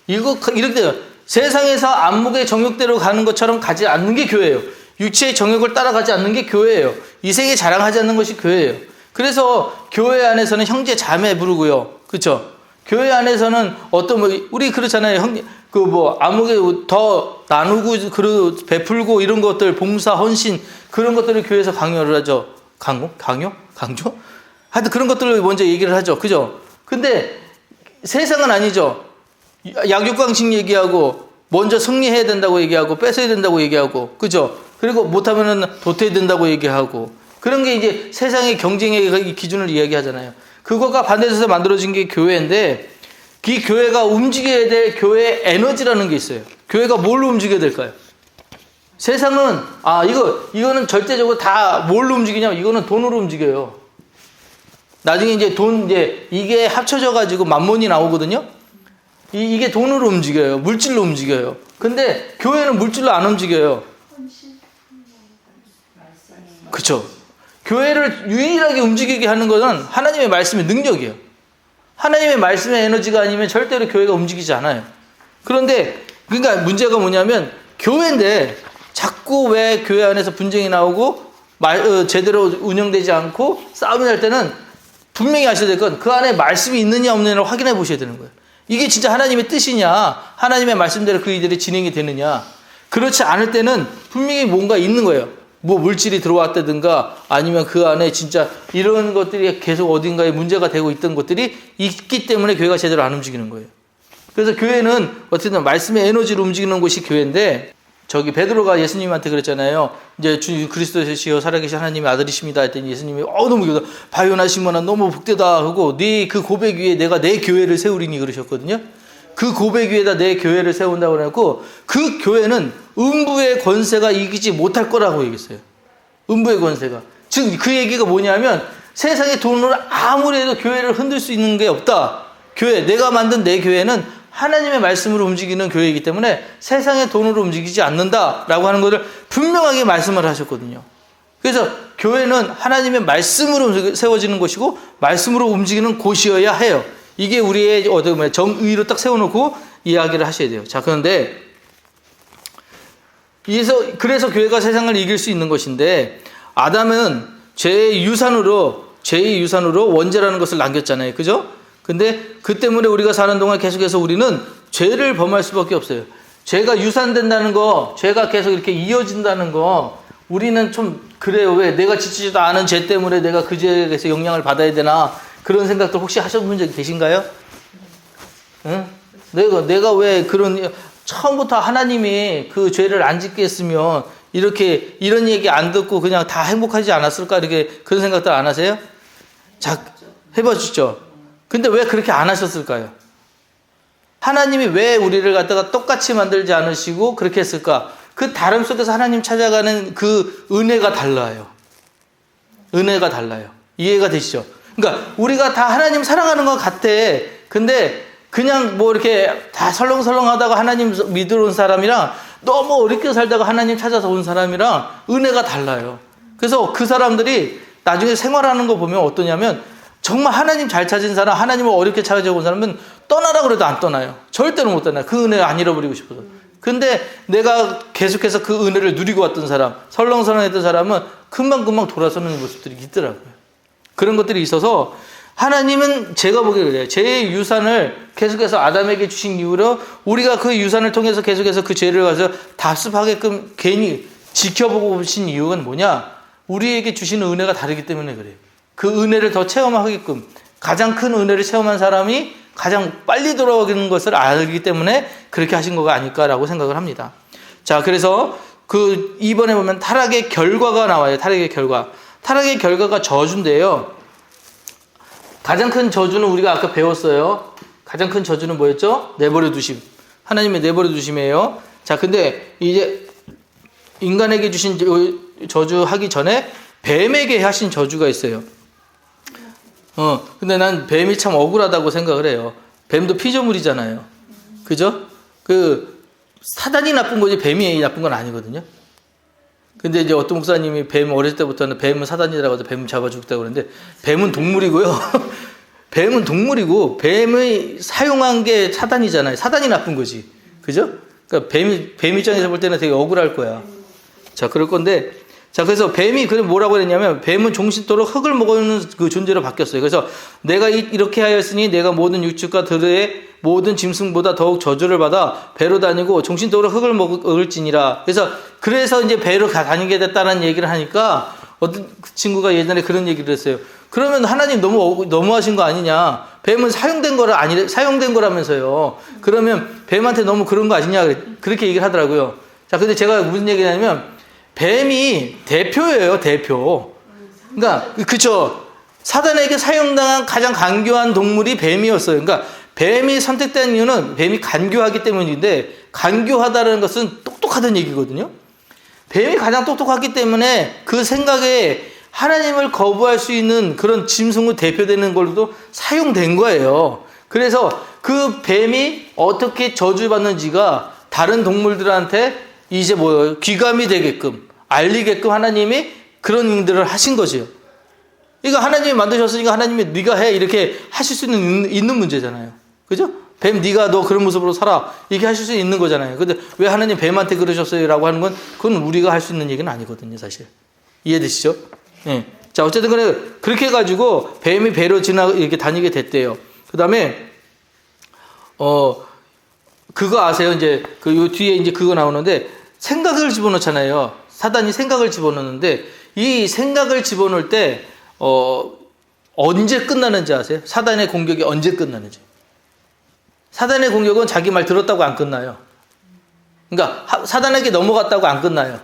이렇게 돼요. 세상에서 안목의 정욕대로 가는 것처럼 가지 않는 게 교회예요. 육체의 정욕을 따라가지 않는 게 교회예요. 이세계 자랑하지 않는 것이 교회예요. 그래서 교회 안에서는 형제 자매 부르고요. 그렇죠? 교회 안에서는 우리 그렇잖아요. 안목에 더 나누고 베풀고 이런 것들 봉사 헌신 그런 것들을 교회에서 강요를 하죠. 강조? 하여튼 그런 것들을 먼저 얘기를 하죠. 그죠? 근데 세상은 아니죠. 약육강식 얘기하고 먼저 승리해야 된다고 얘기하고 뺏어야 된다고 얘기하고 그죠? 그리고 못하면은 도태해야 된다고 얘기하고 그런 게 이제 세상의 경쟁의 기준을 이야기하잖아요. 그거가 반대돼서 만들어진 게 교회인데 이 교회가 움직여야 될 교회의 에너지라는 게 있어요. 교회가 뭘로 움직여야 될까요? 세상은 이거는 절대적으로 다 뭘로 움직이냐면 이거는 돈으로 움직여요. 나중에 이제 이게 합쳐져 가지고 만몬이 나오거든요. 이게 돈으로 움직여요. 물질로 움직여요. 근데 교회는 물질로 안 움직여요. 그렇죠. 교회를 유일하게 움직이게 하는 것은 하나님의 말씀의 능력이에요. 하나님의 말씀의 에너지가 아니면 절대로 교회가 움직이지 않아요. 그런데 그러니까 문제가 뭐냐면 교회인데 자꾸 왜 교회 안에서 분쟁이 나오고 제대로 운영되지 않고 싸움이 날 때는 분명히 아셔야 될 건 그 안에 말씀이 있느냐 없느냐를 확인해 보셔야 되는 거예요. 이게 진짜 하나님의 뜻이냐 하나님의 말씀대로 그 일들이 진행이 되느냐 그렇지 않을 때는 분명히 뭔가 있는 거예요. 뭐 물질이 들어왔다든가 아니면 그 안에 진짜 이런 것들이 계속 어딘가에 문제가 되고 있던 것들이 있기 때문에 교회가 제대로 안 움직이는 거예요. 그래서 교회는 어쨌든 말씀의 에너지로 움직이는 곳이 교회인데 저기 베드로가 예수님한테 그랬잖아요. 이제 주 그리스도시여 살아계신 하나님의 아들이십니다 했더니 예수님이 너무 기쁘다. 바요나 시몬아 너무 복되다 하고 네 그 고백 위에 내가 내 교회를 세우리니 그러셨거든요. 그 고백 위에다 내 교회를 세운다고 그랬고 그 교회는 음부의 권세가 이기지 못할 거라고 얘기했어요. 음부의 권세가. 즉 그 얘기가 뭐냐면 세상의 돈으로 아무리 해도 교회를 흔들 수 있는 게 없다. 교회, 내가 만든 내 교회는 하나님의 말씀으로 움직이는 교회이기 때문에 세상의 돈으로 움직이지 않는다라고 하는 것을 분명하게 말씀을 하셨거든요. 그래서 교회는 하나님의 말씀으로 세워지는 것이고 말씀으로 움직이는 곳이어야 해요. 이게 우리의 정의로 딱 세워놓고 이야기를 하셔야 돼요. 자, 그런데 그래서 교회가 세상을 이길 수 있는 것인데 아담은 제 유산으로 원죄라는 것을 남겼잖아요. 그죠? 근데 그 때문에 우리가 사는 동안 계속해서 우리는 죄를 범할 수밖에 없어요. 죄가 유산된다는 거, 죄가 계속 이렇게 이어진다는 거, 우리는 좀 그래요. 왜? 내가 지치지도 않은 죄 때문에 내가 그 죄에서 영향을 받아야 되나? 그런 생각들 혹시 하셔본 적이 계신가요? 응? 내가 왜 처음부터 하나님이 그 죄를 안 짓게 했으면 이런 얘기 안 듣고 그냥 다 행복하지 않았을까? 그런 생각들 안 하세요? 자, 해보시죠. 근데 왜 그렇게 안 하셨을까요? 하나님이 왜 우리를 갖다가 똑같이 만들지 않으시고 그렇게 했을까? 그 다름 속에서 하나님 찾아가는 그 은혜가 달라요. 은혜가 달라요. 이해가 되시죠? 그러니까 우리가 다 하나님 사랑하는 것 같아. 근데 그냥 이렇게 다 설렁설렁 하다가 하나님 믿으러 온 사람이랑 너무 어렵게 살다가 하나님 찾아서 온 사람이랑 은혜가 달라요. 그래서 그 사람들이 나중에 생활하는 거 보면 어떠냐면 정말 하나님 잘 찾은 사람, 하나님을 어렵게 찾아온 사람은 떠나라고 해도 안 떠나요. 절대로 못 떠나요. 그 은혜를 안 잃어버리고 싶어서. 근데 내가 계속해서 그 은혜를 누리고 왔던 사람, 설렁설렁했던 사람은 금방금방 돌아서는 모습들이 있더라고요. 그런 것들이 있어서 하나님은 제가 보기에 그래요. 제 유산을 계속해서 아담에게 주신 이유로 우리가 그 유산을 통해서 계속해서 그 죄를 가서 답습하게끔 괜히 지켜보고 오신 이유가 뭐냐? 우리에게 주시는 은혜가 다르기 때문에 그래요. 그 은혜를 더 체험하게끔 가장 큰 은혜를 체험한 사람이 가장 빨리 돌아오는 것을 알기 때문에 그렇게 하신 거가 아닐까라고 생각을 합니다. 자, 그래서 이번에 보면 타락의 결과가 나와요. 타락의 결과. 타락의 결과가 저주인데요. 가장 큰 저주는 우리가 아까 배웠어요. 가장 큰 저주는 뭐였죠? 내버려 두심. 하나님의 내버려 두심이에요. 자, 근데 이제 인간에게 주신 저주 하기 전에 뱀에게 하신 저주가 있어요. 근데 난 뱀이 참 억울하다고 생각을 해요. 뱀도 피조물이잖아요. 그죠? 사단이 나쁜 거지 뱀이 나쁜 건 아니거든요. 근데 이제 어떤 목사님이 뱀 어렸을 때부터는 뱀은 사단이라고 해서 뱀 잡아 죽다고 그러는데 뱀은 동물이고요. 뱀은 동물이고 뱀의 사용한 게 사단이잖아요. 사단이 나쁜 거지. 그죠? 그러니까 뱀 입장에서 볼 때는 되게 억울할 거야. 자, 그럴 건데 자, 그래서 뱀이 뭐라고 했냐면 뱀은 종신토록 흙을 먹는 그 존재로 바뀌었어요. 그래서 내가 이렇게 하였으니 내가 모든 육축과 들의 모든 짐승보다 더욱 저주를 받아 배로 다니고 종신토록 흙을 먹을지니라. 그래서 이제 배로 다니게 됐다는 얘기를 하니까 어떤 친구가 예전에 그런 얘기를 했어요. 그러면 하나님 너무하신 거 아니냐? 뱀은 사용된 거라면서요. 그러면 뱀한테 너무 그런 거 아니냐? 그렇게 얘기를 하더라고요. 자, 근데 제가 무슨 얘기냐면 뱀이 대표예요, 대표. 그러니까, 그쵸. 사단에게 사용당한 가장 간교한 동물이 뱀이었어요. 그러니까, 뱀이 선택된 이유는 뱀이 간교하기 때문인데, 간교하다는 것은 똑똑하다는 얘기거든요. 뱀이 가장 똑똑하기 때문에 그 생각에 하나님을 거부할 수 있는 그런 짐승으로 대표되는 걸로도 사용된 거예요. 그래서 그 뱀이 어떻게 저주받는지가 다른 동물들한테 이제 귀감이 되게끔 알리게끔 하나님이 그런 일들을 하신 거죠. 이거 하나님이 만드셨으니까 하나님이 네가 해 이렇게 하실 수 있는 문제잖아요. 그죠? 뱀 네가 너 그런 모습으로 살아 이렇게 하실 수 있는 거잖아요. 근데 왜 하나님 뱀한테 그러셨어요? 라고 하는 건 그건 우리가 할 수 있는 얘기는 아니거든요, 사실. 이해되시죠? 네. 자, 어쨌든 간에 그렇게 해가지고 뱀이 배로 이렇게 다니게 됐대요. 그 다음에 그거 아세요? 이제 요 뒤에 이제 그거 나오는데 생각을 집어넣잖아요. 사단이 생각을 집어넣는데 이 생각을 집어넣을 때 언제 끝나는지 아세요? 사단의 공격이 언제 끝나는지. 사단의 공격은 자기 말 들었다고 안 끝나요. 그러니까 사단에게 넘어갔다고 안 끝나요.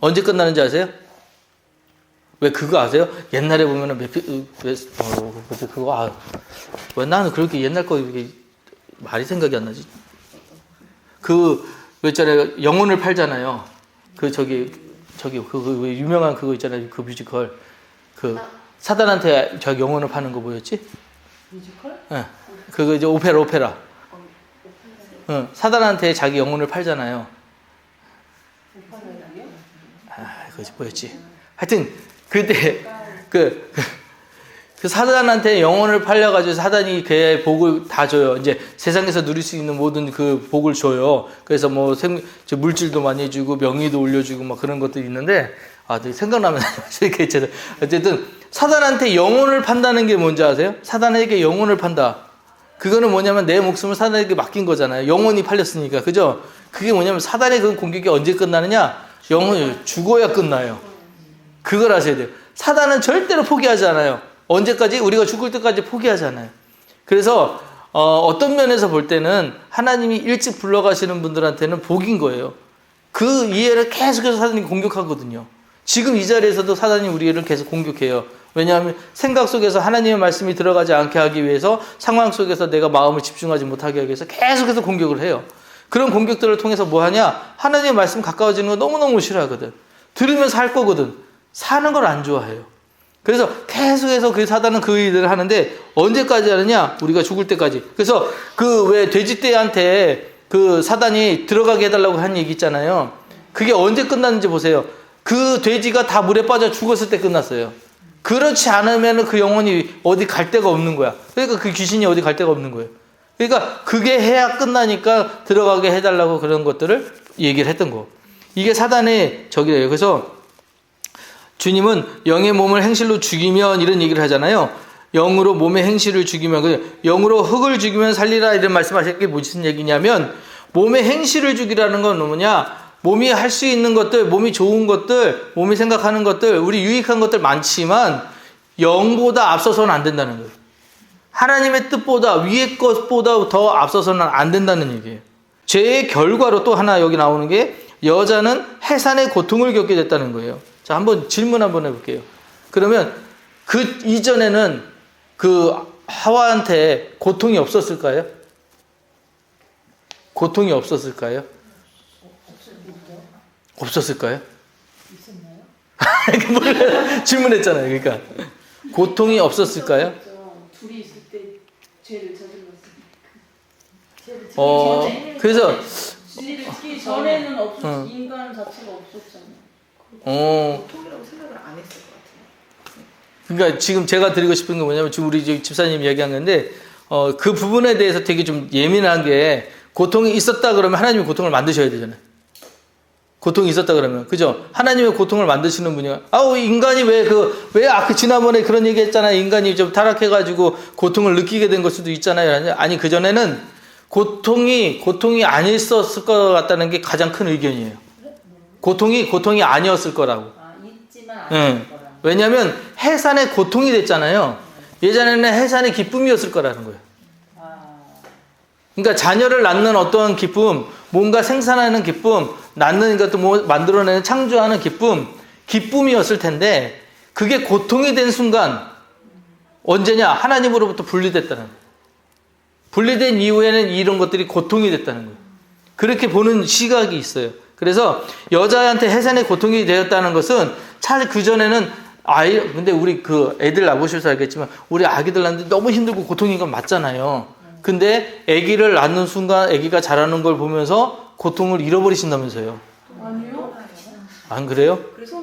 언제 끝나는지 아세요? 왜 그거 아세요? 옛날에 보면은 왜 나는 그렇게 옛날 거 이렇게 말이 생각이 안 나지? 왜 있잖아요. 영혼을 팔잖아요. 왜 유명한 그거 있잖아요. 그 뮤지컬. 사단한테 자기 영혼을 파는 거 뭐였지? 뮤지컬? 네. 그거 이제 오페라. 응. 사단한테 자기 영혼을 팔잖아요. 그것이 뭐였지? 하여튼 그때 그 사단한테 영혼을 팔려가지고 사단이 걔의 복을 다 줘요. 이제 세상에서 누릴 수 있는 모든 그 복을 줘요. 그래서 뭐 물질도 많이 주고 명의도 올려주고 막 그런 것들이 있는데 생각나면 이렇게 어쨌든 사단한테 영혼을 판다는 게 뭔지 아세요? 사단에게 영혼을 판다. 그거는 뭐냐면 내 목숨을 사단에게 맡긴 거잖아요. 영혼이 팔렸으니까. 그죠? 그게 뭐냐면 사단의 그 공격이 언제 끝나느냐? 영혼이 죽어야 끝나요. 그걸 아셔야 돼요. 사단은 절대로 포기하지 않아요. 언제까지? 우리가 죽을 때까지 포기하지 않아요. 그래서 어떤 면에서 볼 때는 하나님이 일찍 불러가시는 분들한테는 복인 거예요. 그 이해를 계속해서 사단이 공격하거든요. 지금 이 자리에서도 사단이 우리를 계속 공격해요. 왜냐하면 생각 속에서 하나님의 말씀이 들어가지 않게 하기 위해서, 상황 속에서 내가 마음을 집중하지 못하게 하기 위해서 계속해서 공격을 해요. 그런 공격들을 통해서 뭐 하냐? 하나님의 말씀 가까워지는 거 너무너무 싫어하거든. 들으면서 할 거거든. 사는 걸 안 좋아해요. 그래서 계속해서 그 사단은 그 일을 하는데 언제까지 하느냐? 우리가 죽을 때까지. 그래서 왜 돼지떼한테 그 사단이 들어가게 해달라고 한 얘기 있잖아요. 그게 언제 끝났는지 보세요. 그 돼지가 다 물에 빠져 죽었을 때 끝났어요. 그렇지 않으면 그 영혼이 어디 갈 데가 없는 거야. 그러니까 그 귀신이 어디 갈 데가 없는 거예요. 그러니까 그게 해야 끝나니까 들어가게 해달라고 그런 것들을 얘기를 했던 거. 이게 사단의 적이래요. 그래서 주님은 영의 몸을 행실로 죽이면 이런 얘기를 하잖아요. 영으로 몸의 행실을 죽이면, 영으로 흙을 죽이면 살리라 이런 말씀하신 게 무슨 얘기냐면, 몸의 행실을 죽이라는 건 뭐냐? 몸이 할 수 있는 것들, 몸이 좋은 것들, 몸이 생각하는 것들, 우리 유익한 것들 많지만 영보다 앞서서는 안 된다는 거예요. 하나님의 뜻보다, 위의 것보다 더 앞서서는 안 된다는 얘기예요. 죄의 결과로 또 하나 여기 나오는 게, 여자는 해산의 고통을 겪게 됐다는 거예요. 자, 한번 질문 한번 해볼게요. 그러면 그 이전에는 그 하와한테 고통이 없었을까요? 고통이 없었을까요? 없었을까요? 있었나요? 몰라요. 질문했잖아요. 그러니까 고통이 없었을까요? 둘이 있을 때 죄를 저질렀으니까. 그래서 죄를 짓기 전에는 인간 자체가 없었잖아요. 고통이라고 생각을 안 했을 것 같아요. 그러니까 지금 제가 드리고 싶은 건 뭐냐면, 지금 우리 집사님 이야기한 건데, 그 부분에 대해서 되게 좀 예민한 게, 고통이 있었다 그러면 하나님이 고통을 만드셔야 되잖아요. 고통이 있었다 그러면. 그죠? 하나님의 고통을 만드시는 분이, 인간이 지난번에 그런 얘기 했잖아요. 인간이 좀 타락해가지고 고통을 느끼게 된 걸 수도 있잖아요. 아니, 그전에는 고통이 아니었을 것 같다는 게 가장 큰 의견이에요. 고통이 아니었을 거라고. 있지만 아니었을 거라. 왜냐하면 해산의 고통이 됐잖아요. 예전에는 해산의 기쁨이었을 거라는 거예요. 그러니까 자녀를 낳는 어떤 기쁨, 뭔가 생산하는 기쁨, 낳는 것도 만들어내는 창조하는 기쁨이었을 텐데, 그게 고통이 된 순간 언제냐? 하나님으로부터 분리됐다는 거예요. 분리된 이후에는 이런 것들이 고통이 됐다는 거예요. 그렇게 보는 시각이 있어요. 그래서 여자한테 해산의 고통이 되었다는 것은 차라리 그전에는 근데 우리 애들 낳으셔서 알겠지만, 우리 아기들 낳는데 너무 힘들고 고통인 건 맞잖아요. 근데 아기를 낳는 순간 아기가 자라는 걸 보면서 고통을 잃어버리신다면서요. 아니요. 안 그래요? 그래서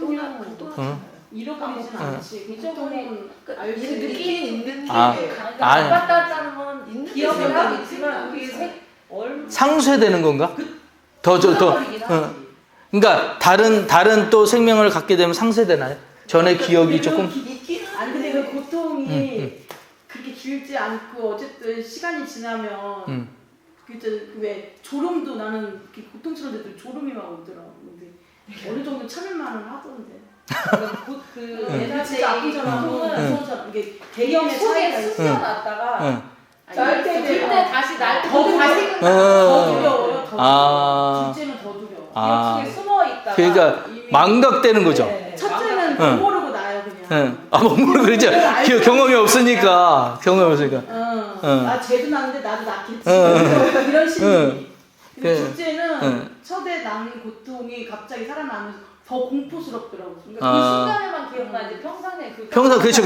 잃어버리진 않지. 고통은 느끼는 있는 게 아팠다는 건 있는 기억은 하고 있지만 그게 상쇄되는 건가? 그러니까 다른 또 생명을 갖게 되면 상쇄되나요? 전에 기억이 조금. 근데 그 고통이 그렇게 길지 않고 어쨌든 시간이 지나면 왜 졸음도 나는 고통스러운데도 졸음이 막 오더라고. 근데 어느 정도 참을만은 하던데. 내가 진짜 아픈 사람은 이게 개념의 차이가 있어. 숨겨놨다가 날 때 다시 날 더 다시 더 두려워요. 더 아. 두려워. 둘째는 더 두려워. 아. 기억 속에 숨어 있다가 그러니까 이미- 망각되는 거죠. 네, 첫째는 응. 못 모르고 나요 그냥. 응. 아, 뭐, 그렇죠. 경험이 없으니까. 경험이 없으니까. 응. 나 쟤도 낳는데 나도 낳겠지. 응. 이런 심리. 응. 근데 그- 둘째는 응. 첫에 낳는 고통이 갑자기 살아나면서 더 공포스럽더라고. 그러니까 그 아. 순간에만 기억나지 평상시에 그 평소, 그렇죠.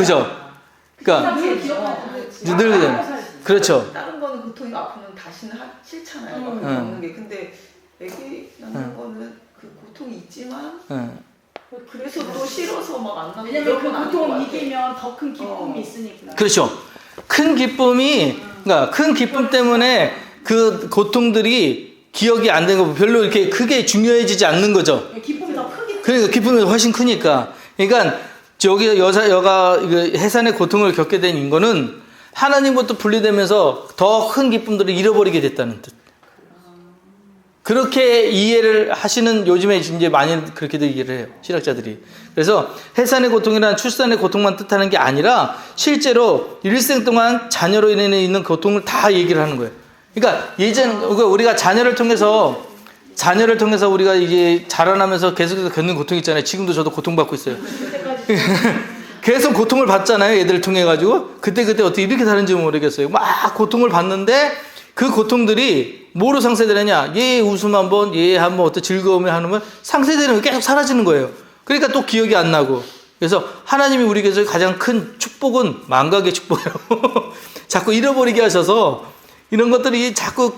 그러니까, 늘 기억하지. 늘 그래. 그렇죠. 다른 거는 고통이 아프면 다시는 싫잖아요. 응. 겪는 게. 근데 애기 낳는 거는 그 고통이 있지만 응. 그래서 또 싫어서 막 안 낳는 왜냐면 그 건 아닌 것 고통을 같아. 이기면 더 큰 기쁨이 어. 있으니까. 그렇죠. 큰 기쁨이, 그러니까 큰 기쁨 때문에 그 고통들이 기억이 안 되는 거 별로 이렇게 크게 중요해지지 않는 거죠. 기쁨이 더 크기 그러니까 기쁨이 훨씬 크니까. 그러니까 저기 여가 해산의 고통을 겪게 된 인거는 하나님부터 분리되면서 더 큰 기쁨들을 잃어버리게 됐다는 뜻. 그렇게 이해를 하시는 요즘에 이제 많이 그렇게들 이해를 해요. 신학자들이. 그래서 해산의 고통이란 출산의 고통만 뜻하는 게 아니라 실제로 일생 동안 자녀로 인해 있는 고통을 다 얘기를 하는 거예요. 그러니까 우리가 자녀를 통해서 우리가 이제 자라나면서 계속해서 겪는 고통 있잖아요. 지금도 저도 고통받고 있어요. 계속 고통을 받잖아요. 애들을 통해 가지고 그때 어떻게 이렇게 다른지 모르겠어요. 막 고통을 받는데 그 고통들이 뭐로 상쇄되느냐? 얘 웃음 한번, 얘 한번 어떤 즐거움을 하면 상쇄되는 게 계속 사라지는 거예요. 그러니까 또 기억이 안 나고. 그래서 하나님이 우리에게서 가장 큰 축복은 망각의 축복이에요. 자꾸 잃어버리게 하셔서 이런 것들이 자꾸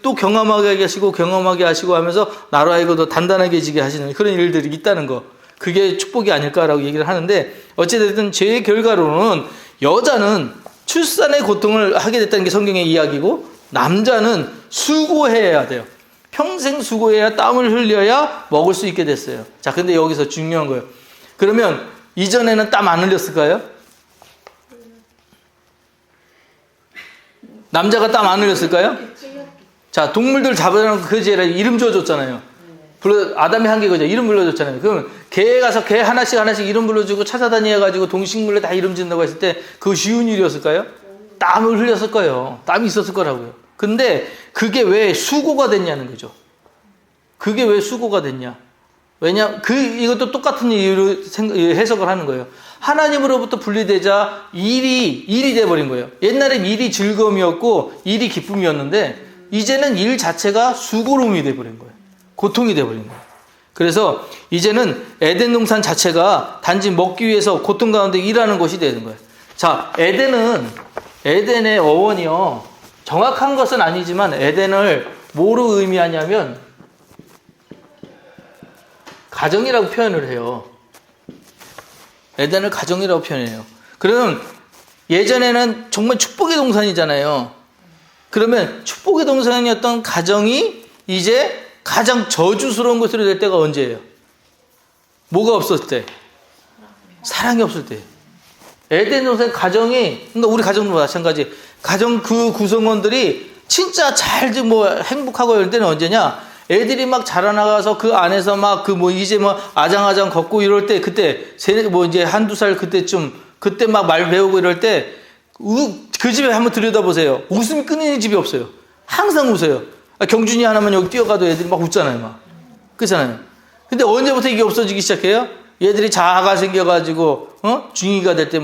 또 경험하게 하시고 하면서 나로 하여금 더 단단하게 하시는 그런 일들이 있다는 거. 그게 축복이 아닐까라고 얘기를 하는데 어찌됐든 제 결과로는 여자는 출산의 고통을 하게 됐다는 게 성경의 이야기고 남자는 수고해야 돼요. 평생 수고해야 땀을 흘려야 먹을 수 있게 됐어요. 자, 근데 여기서 중요한 거예요. 그러면 이전에는 땀 안 흘렸을까요? 남자가 땀 안 흘렸을까요? 자, 동물들 잡아놓은 그 죄를 이름 지어줬잖아요. 아담이 한 게 그죠. 이름 불러줬잖아요. 그러면 개에 가서 개 하나씩 이름 불러주고 찾아다녀가지고 동식물에 다 이름 짓는다고 했을 때 그거 쉬운 일이었을까요? 땀을 흘렸을 거예요. 땀이 있었을 거라고요. 근데 그게 왜 수고가 됐냐는 거죠. 그게 왜 수고가 됐냐. 왜냐, 이것도 똑같은 이유로 해석을 하는 거예요. 하나님으로부터 분리되자 일이 돼버린 거예요. 옛날엔 일이 즐거움이었고 일이 기쁨이었는데 이제는 일 자체가 수고로움이 돼버린 거예요. 고통이 돼버린 거예요. 그래서 이제는 에덴 동산 자체가 단지 먹기 위해서 고통 가운데 일하는 것이 되는 거예요. 자, 에덴의 어원이요. 정확한 것은 아니지만 에덴을 뭐로 의미하냐면 가정이라고 표현을 해요. 에덴을 가정이라고 표현해요. 그럼 예전에는 정말 축복의 동산이잖아요. 그러면 축복의 동산이었던 가정이 이제 가장 저주스러운 것으로 될 때가 언제예요? 뭐가 없었을 때? 사랑이 없을 때. 에덴 동산 가정이, 그러니까 우리 가정도 마찬가지. 가정 그 구성원들이 진짜 잘 행복하고 이럴 때는 언제냐? 애들이 막 자라나가서 그 안에서 막 이제 아장아장 걷고 이럴 때 그때 이제 한두 살 그때쯤 그때 막 말 배우고 이럴 때 그 집에 한번 들여다보세요. 웃음이 끊이는 집이 없어요. 항상 웃어요. 경준이 하나만 여기 뛰어가도 애들이 막 웃잖아요, 막. 그렇잖아요. 근데 언제부터 이게 없어지기 시작해요? 얘들이 자아가 생겨가지고, 중2가 될 때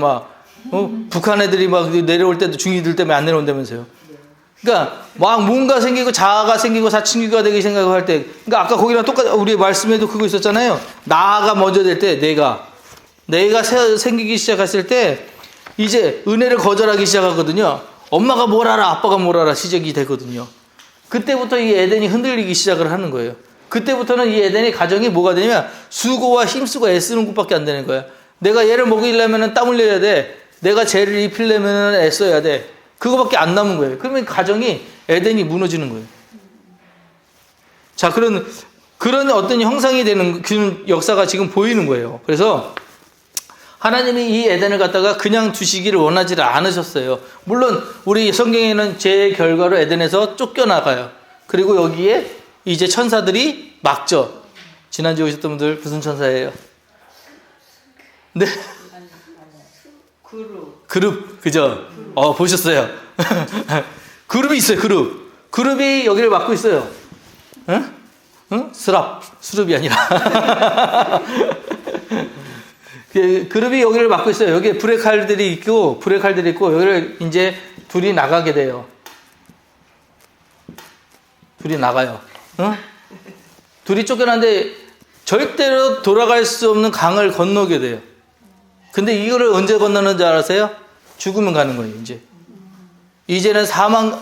북한 애들이 막 내려올 때도 중2들 때문에 안 내려온다면서요. 그러니까, 막 뭔가 생기고 자아가 생기고 사춘기가 되기 생각할 때, 그러니까 아까 거기랑 똑같이, 우리 말씀에도 그거 있었잖아요. 나가 먼저 될 때, 내가 생기기 시작했을 때, 이제 은혜를 거절하기 시작하거든요. 엄마가 뭘 알아, 아빠가 뭘 알아, 시작이 되거든요. 그때부터 이 에덴이 흔들리기 시작을 하는 거예요. 그때부터는 이 에덴의 가정이 뭐가 되냐면 수고와 힘쓰고 애쓰는 것밖에 안 되는 거야. 내가 얘를 먹이려면 땀 흘려야 돼. 내가 쟤를 입히려면 애써야 돼. 그거밖에 안 남은 거예요. 그러면 가정이 에덴이 무너지는 거예요. 자, 그런 어떤 형상이 되는 그 역사가 지금 보이는 거예요. 그래서 하나님이 이 에덴을 갖다가 그냥 두시기를 원하지를 않으셨어요. 물론 우리 성경에는 제 결과로 에덴에서 쫓겨나가요. 그리고 여기에 이제 천사들이 막죠. 지난주에 오셨던 분들 무슨 천사예요? 네? 그룹, 그죠? 보셨어요. 그룹이 있어요, 그룹이 여기를 막고 있어요. 응? 응? 수릅이 아니라. 그룹이 여기를 맡고 있어요. 여기에 불의 칼들이 있고, 여기를 이제 둘이 나가게 돼요. 둘이 나가요. 응? 둘이 쫓겨났는데 절대로 돌아갈 수 없는 강을 건너게 돼요. 근데 이거를 언제 건너는 줄 아세요? 죽으면 가는 거예요, 이제. 이제는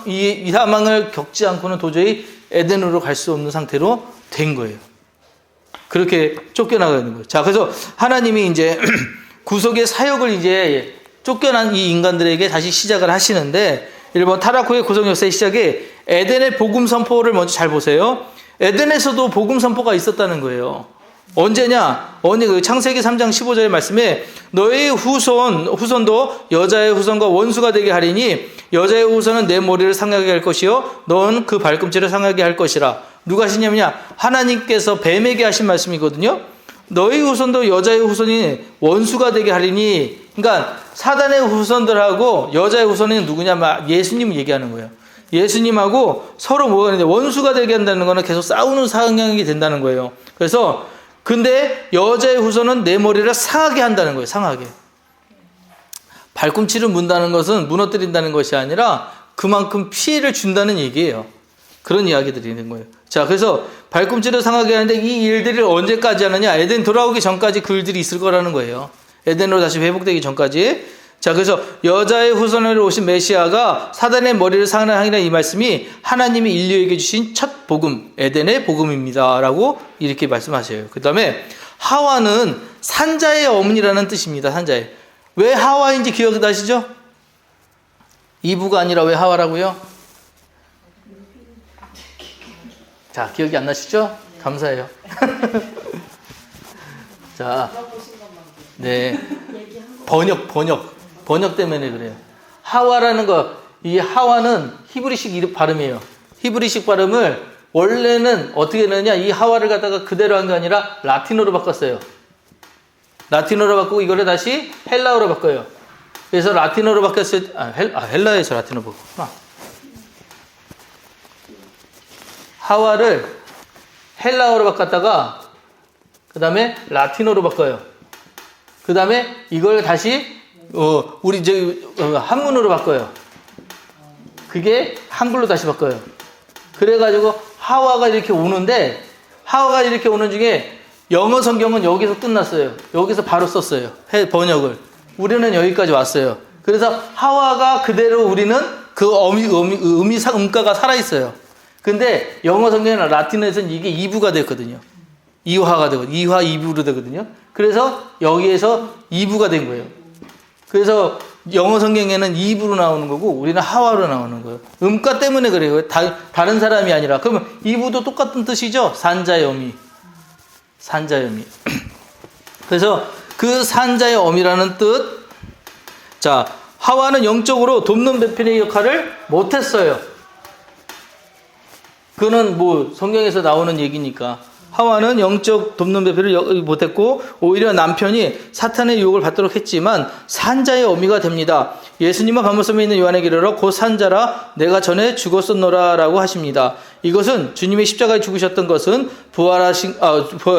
이 사망을 겪지 않고는 도저히 에덴으로 갈 수 없는 상태로 된 거예요. 그렇게 쫓겨나가는 거예요. 자, 그래서 하나님이 이제 구속의 사역을 이제 쫓겨난 이 인간들에게 다시 시작을 하시는데, 1번 타락 후의 구속 역사의 시작에 에덴의 복음 선포를 먼저 잘 보세요. 에덴에서도 복음 선포가 있었다는 거예요. 언제냐? 창세기 3장 15절의 말씀에 너의 후손도 여자의 후손과 원수가 되게 하리니 여자의 후손은 내 머리를 상하게 할 것이요 넌 그 발꿈치를 상하게 할 것이라. 누가 하시냐면요, 하나님께서 뱀에게 하신 말씀이거든요. 너의 후손도 여자의 후손이 원수가 되게 하리니, 그러니까 사단의 후손들하고 여자의 후손이 누구냐? 예수님을 얘기하는 거예요. 예수님하고 서로 뭐가 되는데 원수가 되게 한다는 거는 계속 싸우는 상황이 된다는 거예요. 그래서 근데 여자의 후손은 내 머리를 상하게 한다는 거예요. 상하게. 발꿈치를 문다는 것은 무너뜨린다는 것이 아니라 그만큼 피해를 준다는 얘기예요. 그런 이야기들이 있는 거예요. 자, 그래서 발꿈치를 상하게 하는데 이 일들을 언제까지 하느냐? 에덴 돌아오기 전까지 그 일들이 있을 거라는 거예요. 에덴으로 다시 회복되기 전까지. 자, 그래서 여자의 후손으로 오신 메시아가 사단의 머리를 상하리라, 이 말씀이 하나님이 인류에게 주신 첫 복음, 에덴의 복음입니다 라고 이렇게 말씀하셔요. 그 다음에 하와는 산자의 어머니라는 뜻입니다. 산자의. 왜 하와인지 기억나시죠? 이브가 아니라 왜 하와라고요? 자, 기억이 안 나시죠? 감사해요. 자, 네. 번역 때문에 그래요. 하와라는 거, 이 하와는 히브리식 발음이에요. 히브리식 발음을 원래는 어떻게 했느냐, 이 하와를 갖다가 그대로 한 게 아니라 라틴어로 바꿨어요. 라틴어로 바꾸고 이거를 다시 헬라어로 바꿔요. 그래서 라틴어로 바뀌었을 때, 헬라에서 라틴어 바꿨구나. 하와를 헬라어로 바꿨다가 그 다음에 라틴어로 바꿔요. 그 다음에 이걸 다시 우리 한문으로 바꿔요. 그게 한글로 다시 바꿔요. 그래가지고 하와가 이렇게 오는데, 하와가 이렇게 오는 중에 영어 성경은 여기서 끝났어요. 여기서 바로 썼어요. 번역을. 우리는 여기까지 왔어요. 그래서 하와가 그대로 우리는 그 음가가 살아있어요. 근데 영어 성경이나 라틴어에서는 이게 이브가 됐거든요. 이화가 되거든요. 이화 이브로 되거든요. 그래서 여기에서 이브가 된 거예요. 그래서 영어 성경에는 이브로 나오는 거고 우리는 하와로 나오는 거예요. 음가 때문에 그래요. 다른 사람이 아니라. 그러면 이브도 똑같은 뜻이죠. 산자의 어미. 산자의 어미. 그래서 그 산자의 어미라는 뜻. 자, 하와는 영적으로 돕는 배편의 역할을 못했어요. 그거는 뭐 성경에서 나오는 얘기니까. 하와는 영적 돕는 배편을 못했고 오히려 남편이 사탄의 유혹을 받도록 했지만 산자의 어미가 됩니다. 예수님은 반문섬에 있는 요한에게 이르러 곧 산자라 내가 전에 죽었었노라 라고 하십니다. 이것은 주님이 십자가에 죽으셨던 것은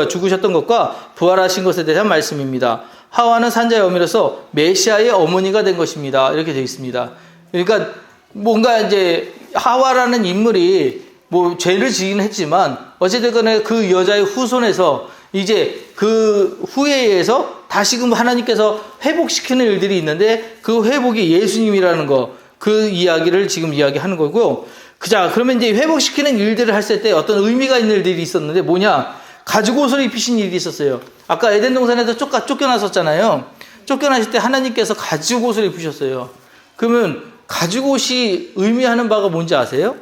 죽으셨던 것과 부활하신 것에 대한 말씀입니다. 하와는 산자의 어미로서 메시아의 어머니가 된 것입니다. 이렇게 되어 있습니다. 그러니까 뭔가 이제 하와라는 인물이 뭐 죄를 지긴 했지만 어쨌든 간에 그 여자의 후손에서 이제 그 후회에서 다시금 하나님께서 회복시키는 일들이 있는데 그 회복이 예수님이라는 거, 그 이야기를 지금 이야기하는 거고. 자, 그러면 이제 회복시키는 일들을 했을 때 어떤 의미가 있는 일들이 있었는데 뭐냐? 가죽 옷을 입히신 일이 있었어요. 아까 에덴 동산에서 쫓겨났었잖아요. 쫓겨나실 때 하나님께서 가죽 옷을 입히셨어요. 그러면 가죽 옷이 의미하는 바가 뭔지 아세요?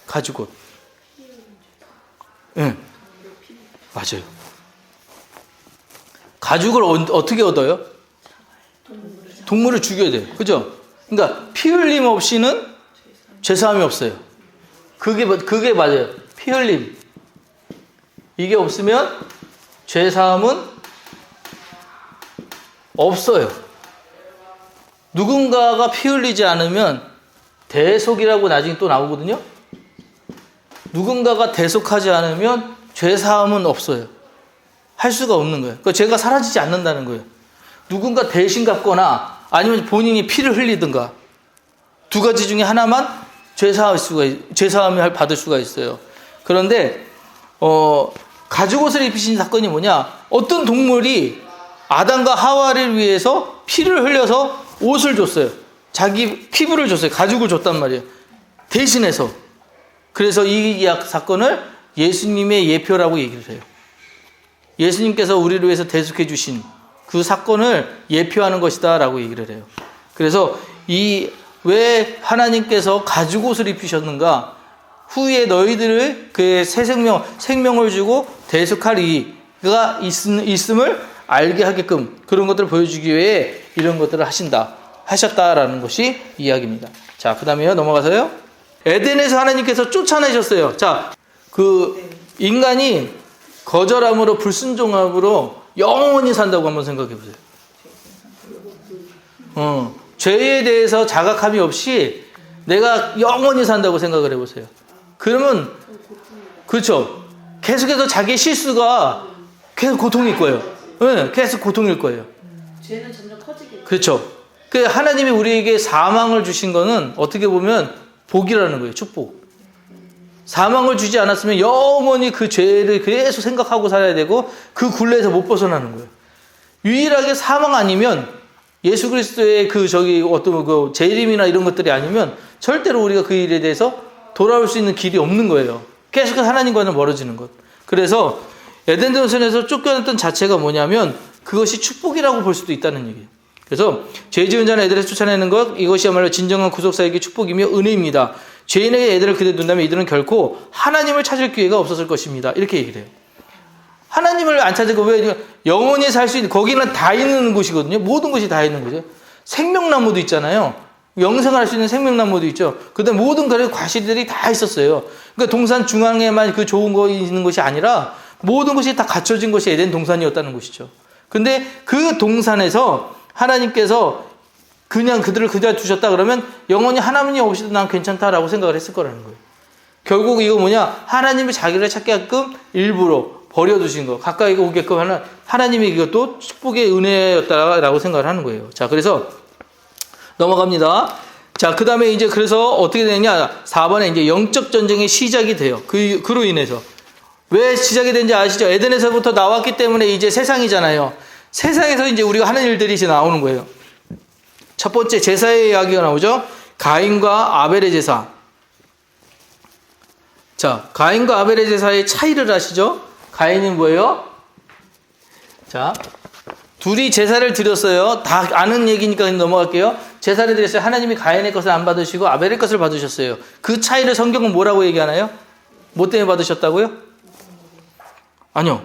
가죽옷. 네. 맞아요. 가죽을 어떻게 얻어요? 동물을 죽여야 돼요. 그죠? 그러니까 피 흘림 없이는 죄사함이 없어요. 그게 맞아요. 피 흘림. 이게 없으면 죄사함은 없어요. 누군가가 피 흘리지 않으면 대속이라고 나중에 또 나오거든요. 누군가가 대속하지 않으면 죄 사함은 없어요. 할 수가 없는 거예요. 그러니까 죄가 사라지지 않는다는 거예요. 누군가 대신 갚거나 아니면 본인이 피를 흘리든가 두 가지 중에 하나만 죄 사함을 받을 수가 있어요. 그런데 가죽 옷을 입히신 사건이 뭐냐? 어떤 동물이 아담과 하와를 위해서 피를 흘려서 옷을 줬어요. 자기 피부를 줬어요. 가죽을 줬단 말이에요. 대신해서. 그래서 이 사건을 예수님의 예표라고 얘기를 해요. 예수님께서 우리를 위해서 대속해 주신 그 사건을 예표하는 것이다 라고 얘기를 해요. 그래서 왜 하나님께서 가죽 옷을 입히셨는가? 후에 너희들을 그의 새 생명을 주고 대속할 이가 있음을 알게 하게끔 그런 것들을 보여주기 위해 이런 것들을 하셨다라는 것이 이야기입니다. 자, 그 다음에요. 넘어가서요. 에덴에서 하나님께서 쫓아내셨어요. 자, 인간이 거절함으로 불순종함으로 영원히 산다고 한번 생각해 보세요. 죄에 대해서 자각함이 없이 내가 영원히 산다고 생각을 해보세요. 그러면 그렇죠. 계속해서 자기 실수가 계속 고통일 거예요. 네, 계속 고통일 거예요. 죄는 점점 커지게. 그렇죠. 그 하나님이 우리에게 사망을 주신 거는 어떻게 보면 복이라는 거예요. 축복. 사망을 주지 않았으면 영원히 그 죄를 계속 생각하고 살아야 되고 그 굴레에서 못 벗어나는 거예요. 유일하게 사망 아니면 예수 그리스도의 어떤 재림이나 이런 것들이 아니면 절대로 우리가 그 일에 대해서 돌아올 수 있는 길이 없는 거예요. 계속해서 하나님과는 멀어지는 것. 그래서 에덴 동산에서 쫓겨났던 자체가 뭐냐면 그것이 축복이라고 볼 수도 있다는 얘기예요. 그래서 죄 지은 자는 에덴에서 쫓아내는 것, 이것이야말로 진정한 구속사에게 축복이며 은혜입니다. 죄인에게 에덴을 그대 둔다면 이들은 결코 하나님을 찾을 기회가 없었을 것입니다. 이렇게 얘기를 해요. 하나님을 안 찾고 왜 영원히 살 수 있는, 거기는 다 있는 곳이거든요. 모든 것이 다 있는 거죠. 생명나무도 있잖아요. 영생을 할 수 있는 생명나무도 있죠. 그 다음에 모든 과실들이 다 있었어요. 그러니까 동산 중앙에만 그 좋은 거 있는 것이 아니라 모든 것이 다 갖춰진 것이 에덴 동산이었다는 것이죠. 근데 그 동산에서 하나님께서 그냥 그들을 그대로 두셨다 그러면 영원히 하나님 없이도 난 괜찮다라고 생각을 했을 거라는 거예요. 결국 이거 뭐냐? 하나님이 자기를 찾게끔 일부러 버려두신 거, 가까이 오게끔 하는 하나님이 이것도 축복의 은혜였다라고 생각을 하는 거예요. 자, 그래서 넘어갑니다. 자, 그 다음에 이제 그래서 어떻게 되냐? 4번에 이제 영적 전쟁의 시작이 돼요. 그로 인해서. 왜 시작이 된지 아시죠? 에덴에서부터 나왔기 때문에 이제 세상이잖아요. 세상에서 이제 우리가 하는 일들이 이제 나오는 거예요. 첫 번째 제사의 이야기가 나오죠. 가인과 아벨의 제사. 자, 가인과 아벨의 제사의 차이를 아시죠? 가인은 뭐예요? 자, 둘이 제사를 드렸어요. 다 아는 얘기니까 넘어갈게요. 제사를 드렸어요. 하나님이 가인의 것을 안 받으시고 아벨의 것을 받으셨어요. 그 차이를 성경은 뭐라고 얘기하나요? 뭐 때문에 받으셨다고요? 아니요.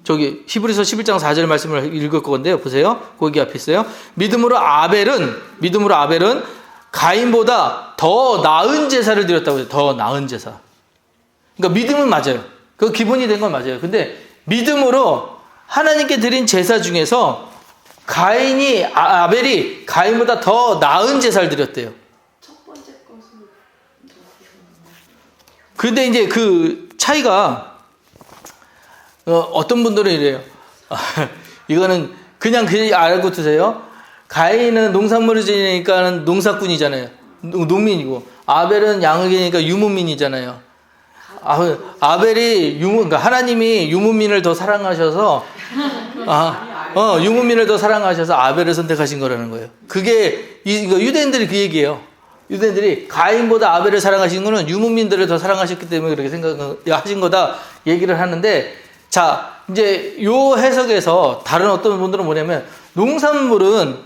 저기 히브리서 11장 4절 말씀을 읽을 건데요. 보세요. 거기 앞에 있어요. 믿음으로 아벨은 가인보다 더 나은 제사를 드렸다고 해요. 더 나은 제사. 그러니까 믿음은 맞아요. 그 기본이 된 건 맞아요. 근데 믿음으로 하나님께 드린 제사 중에서 아벨이 가인보다 더 나은 제사를 드렸대요. 첫 번째 것은. 근데 이제 그 차이가 어떤 분들은 이래요. 이거는 그냥 알고 드세요. 가인은 농산물을 지니까는 농사꾼이잖아요. 농민이고 유목민이고 양을 기니까 유목민이잖아요. 아벨이 그러니까 하나님이 유목민을 더 사랑하셔서 유목민을 더 사랑하셔서 아벨을 선택하신 거라는 거예요. 그게 유대인들이 그 얘기예요. 유대인들이 가인보다 아벨을 사랑하신 거는 유목민들을 더 사랑하셨기 때문에 그렇게 생각하신 거다 얘기를 하는데, 자, 이제 요 해석에서 다른 어떤 분들은 뭐냐면 농산물은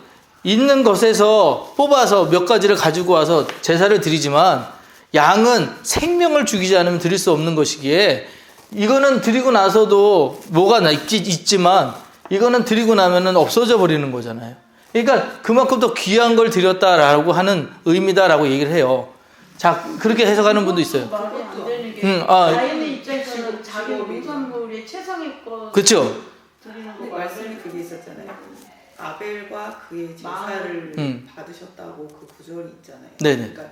있는 것에서 뽑아서 몇 가지를 가지고 와서 제사를 드리지만 양은 생명을 죽이지 않으면 드릴 수 없는 것이기에 이거는 드리고 나서도 뭐가 있지만 이거는 드리고 나면은 없어져 버리는 거잖아요. 그러니까 그만큼 더 귀한 걸 드렸다라고 하는 의미다라고 얘기를 해요. 자, 그렇게 해석하는 분도 있어요. 말이 안 되는 게 가인의 입장에서는 자기 농산물이 최상의 거. 그렇죠. 드리는 근데 거 말씀이 그게 있었잖아요. 아벨과 그의 제사를 받으셨다고 그 구절이 있잖아요. 네네. 그러니까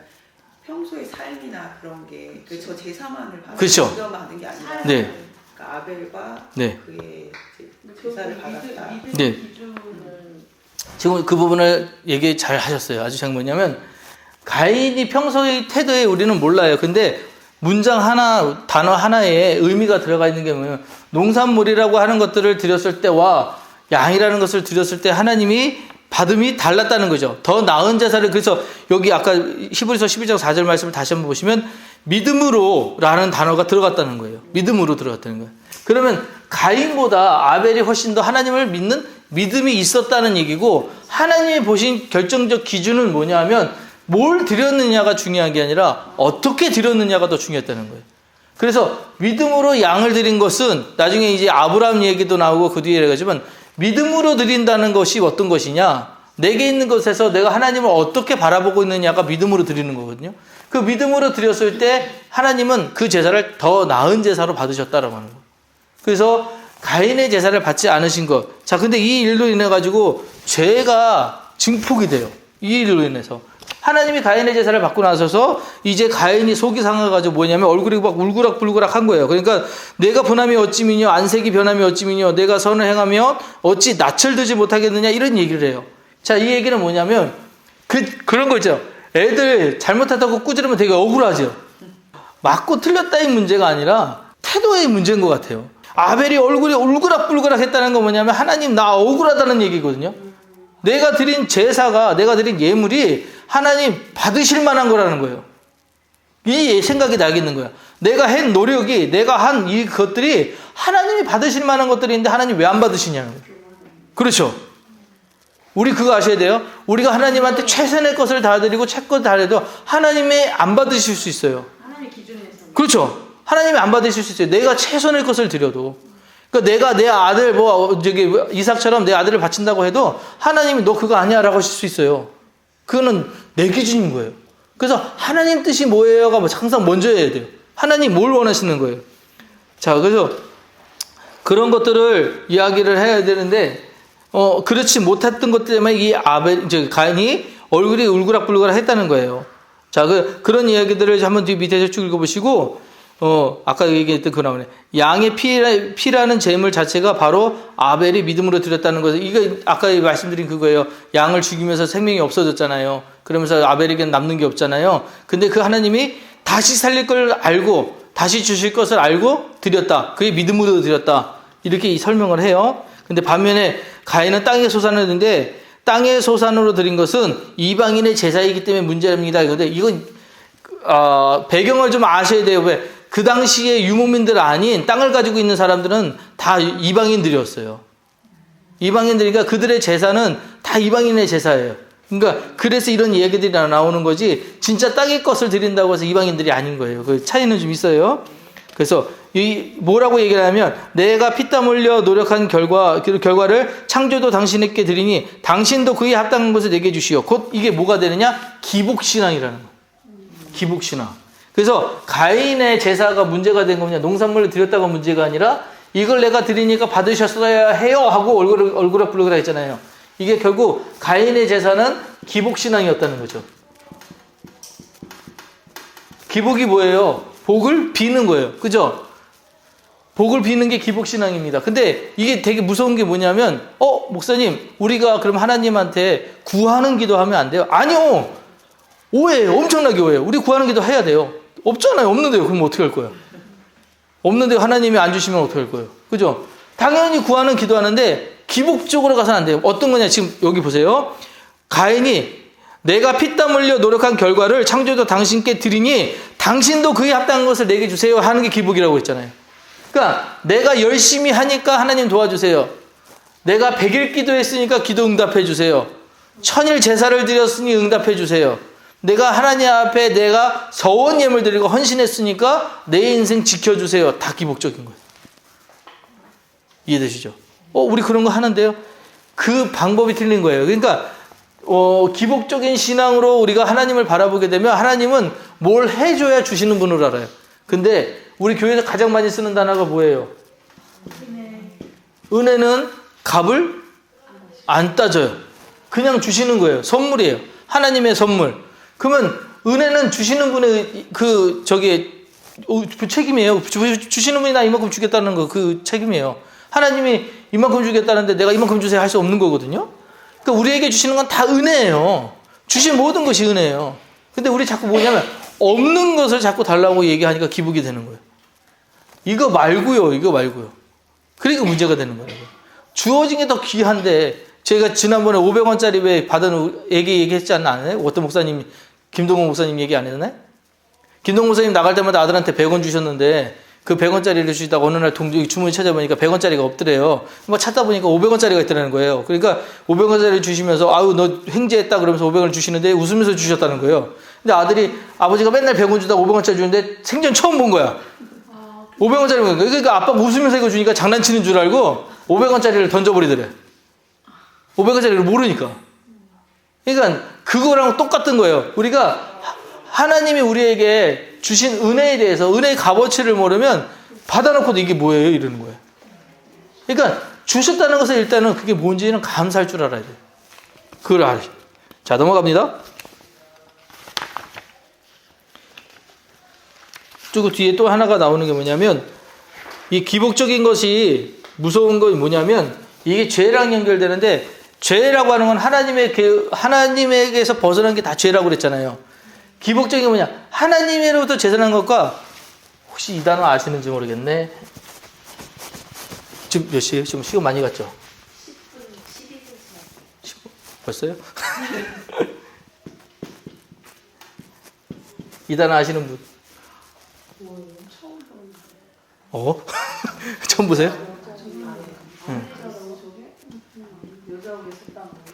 평소의 삶이나 그런 게 저 제사만을 그렇죠. 받는 게 아니라 네. 그러니까 아벨과 네. 그의 제사를 받았다. 네. 지금 그 부분을 얘기 잘 하셨어요. 아주 잘 뭐냐면 가인이 평소의 태도에 우리는 몰라요. 근데 문장 하나, 단어 하나에 의미가 들어가 있는 게 뭐냐면 농산물이라고 하는 것들을 드렸을 때와 양이라는 것을 드렸을 때 하나님이 받음이 달랐다는 거죠. 더 나은 제사를, 그래서 여기 아까 히브리서 12장 4절 말씀을 다시 한번 보시면 믿음으로 라는 단어가 들어갔다는 거예요. 믿음으로 들어갔다는 거예요. 그러면 가인보다 아벨이 훨씬 더 하나님을 믿는 믿음이 있었다는 얘기고, 하나님이 보신 결정적 기준은 뭐냐면 뭘 드렸느냐가 중요한 게 아니라 어떻게 드렸느냐가 더 중요했다는 거예요. 그래서 믿음으로 양을 드린 것은 나중에 이제 아브라함 얘기도 나오고 그 뒤에 얘기하지만 믿음으로 드린다는 것이 어떤 것이냐, 내게 있는 것에서 내가 하나님을 어떻게 바라보고 있느냐가 믿음으로 드리는 거거든요. 그 믿음으로 드렸을 때 하나님은 그 제사를 더 나은 제사로 받으셨다라고 하는 거예요. 그래서 가인의 제사를 받지 않으신 것. 자, 근데 이 일로 인해 가지고 죄가 증폭이 돼요. 이 일로 인해서 하나님이 가인의 제사를 받고 나서서 이제 가인이 속이 상해가지고 뭐냐면 얼굴이 막 울그락불그락 한 거예요. 그러니까 내가 분함이 어찌미뇨, 안색이 변함이 어찌미뇨, 내가 선을 행하면 어찌 낯을 들지 못하겠느냐, 이런 얘기를 해요. 자, 이 얘기는 뭐냐면 그런 거 있죠. 애들 잘못하다고 꾸지르면 되게 억울하죠. 맞고 틀렸다의 문제가 아니라 태도의 문제인 것 같아요. 아벨이 얼굴이 울그락불그락 했다는 건 뭐냐면 하나님 나 억울하다는 얘기거든요. 내가 드린 제사가, 내가 드린 예물이 하나님 받으실 만한 거라는 거예요. 이 생각이 나겠는 거야. 내가 한 노력이, 내가 한 이 것들이 하나님이 받으실 만한 것들인데 하나님 왜 안 받으시냐는 거예요. 그렇죠. 우리 그거 아셔야 돼요. 우리가 하나님한테 최선의 것을 다 드리고 최선을 다 해도 하나님이 안 받으실 수 있어요. 하나님의 기준에서. 그렇죠. 하나님이 안 받으실 수 있어요. 내가 최선의 것을 드려도. 그러니까 내가 내 아들 이삭처럼 내 아들을 바친다고 해도 하나님이 너 그거 아니야 라고 하실 수 있어요. 그거는 내 기준인 거예요. 그래서 하나님 뜻이 뭐예요가 항상 먼저 해야 돼요. 하나님 뭘 원하시는 거예요. 자, 그래서 그런 것들을 이야기를 해야 되는데 그렇지 못했던 것 때문에 이 가인이 얼굴이 울그락불그락 했다는 거예요. 자, 그런 이야기들을 한번 뒤 밑에서 쭉 읽어보시고, 아까 얘기했던 그 나오네. 양의 피라는 제물 자체가 바로 아벨이 믿음으로 드렸다는 거죠. 이거 아까 말씀드린 그거예요. 양을 죽이면서 생명이 없어졌잖아요. 그러면서 아벨에게는 남는 게 없잖아요. 근데 그 하나님이 다시 살릴 걸 알고, 다시 주실 것을 알고 드렸다. 그게 믿음으로 드렸다. 이렇게 설명을 해요. 근데 반면에 가인은 땅의 소산을 했는데, 땅의 소산으로 드린 것은 이방인의 제사이기 때문에 문제입니다. 이건 배경을 좀 아셔야 돼요. 왜? 그 당시에 유목민들 아닌 땅을 가지고 있는 사람들은 다 이방인들이었어요. 이방인들이니까 그들의 제사는 다 이방인의 제사예요. 그러니까 그래서 이런 얘기들이 나오는 거지, 진짜 땅의 것을 드린다고 해서 이방인들이 아닌 거예요. 그 차이는 좀 있어요. 그래서 뭐라고 얘기를 하면, 내가 피땀 흘려 노력한 결과를 창조도 당신에게 드리니 당신도 그에 합당한 것을 내게 주시오. 곧 이게 뭐가 되느냐? 기복신앙이라는 거예요. 기복신앙. 그래서 가인의 제사가 문제가 된 거냐, 농산물을 드렸다가 문제가 아니라 이걸 내가 드리니까 받으셨어야 해요 하고 얼굴을 했잖아요. 이게 결국 가인의 제사는 기복신앙이었다는 거죠. 기복이 뭐예요? 복을 비는 거예요. 그죠? 복을 비는 게 기복신앙입니다. 근데 이게 되게 무서운 게 뭐냐면, 목사님, 우리가 그럼 하나님한테 구하는 기도하면 안 돼요? 아니요! 오해예요. 엄청나게 오해예요. 우리 구하는 기도 해야 돼요. 없잖아요. 없는데요. 그럼 어떻게 할 거예요? 없는데 하나님이 안 주시면 어떻게 할 거예요? 그죠? 당연히 구하는 기도하는데 기복적으로 가서는 안 돼요. 어떤 거냐? 지금 여기 보세요. 가인이 내가 피땀 흘려 노력한 결과를 창조도 당신께 드리니 당신도 그에 합당한 것을 내게 주세요 하는 게 기복이라고 했잖아요. 그러니까 내가 열심히 하니까 하나님 도와주세요. 내가 100일 기도했으니까 기도 응답해 주세요. 1000일 제사를 드렸으니 응답해 주세요. 내가 하나님 앞에 내가 서원 예물 드리고 헌신했으니까 내 인생 지켜주세요. 다 기복적인 거예요. 이해되시죠? 우리 그런 거 하는데요. 그 방법이 틀린 거예요. 그러니까 기복적인 신앙으로 우리가 하나님을 바라보게 되면 하나님은 뭘 해줘야 주시는 분을 알아요. 근데 우리 교회에서 가장 많이 쓰는 단어가 뭐예요? 은혜는 값을 안 따져요. 그냥 주시는 거예요. 선물이에요. 하나님의 선물. 그러면 은혜는 주시는 분의 그 책임이에요. 주시는 분이 나 이만큼 주겠다는 거 그 책임이에요. 하나님이 이만큼 주겠다는데 내가 이만큼 주세요 할 수 없는 거거든요. 그러니까 우리에게 주시는 건 다 은혜예요. 주신 모든 것이 은혜예요. 근데 우리 자꾸 뭐냐면 없는 것을 자꾸 달라고 얘기하니까 기복이 되는 거예요. 이거 말고요. 그러니까 문제가 되는 거예요. 주어진 게 더 귀한데 제가 지난번에 500원짜리 왜 받은 얘기했지 않나요? 어떤 목사님, 김동호 목사님 얘기 안 했나요? 김동호 목사님 나갈 때마다 아들한테 100원 주셨는데 그 100원짜리를 주시다가 어느 날 주머니 찾아보니까 100원짜리가 없더래요. 막 찾다 보니까 500원짜리가 있더라는 거예요. 그러니까 500원짜리 주시면서 아유 너 횡재했다 그러면서 500원을 주시는데 웃으면서 주셨다는 거예요. 근데 아들이 아버지가 맨날 100원 주다가 500원짜리 주는데 생전 처음 본 거야. 500원짜리 본 거야. 그러니까 아빠가 웃으면서 이거 주니까 장난치는 줄 알고 500원짜리를 던져버리더래. 500원짜리를 모르니까. 그러니까 그거랑 똑같은 거예요. 우리가 하나님이 우리에게 주신 은혜에 대해서 은혜의 값어치를 모르면 받아놓고도 이게 뭐예요? 이러는 거예요. 그러니까 주셨다는 것을 일단은 그게 뭔지는 감사할 줄 알아야 돼요. 그걸 알아야 돼요. 자, 넘어갑니다. 그 뒤에 또 하나가 나오는 게 뭐냐면 이 기복적인 것이 무서운 건 뭐냐면 이게 죄랑 연결되는데 죄라고 하는 건 하나님에게서 벗어난 게 다 죄라고 그랬잖아요. 기복적인 게 뭐냐? 하나님으로부터 제선한 것과 혹시 이 단어 아시는지 모르겠네. 지금 몇 시에요? 지금 시간 많이 갔죠? 10분, 12분 10분? 벌써요? 이 단어 아시는 분? 처음 보는데. 처음 보세요? 응. 여자하고 있었다는 거예요?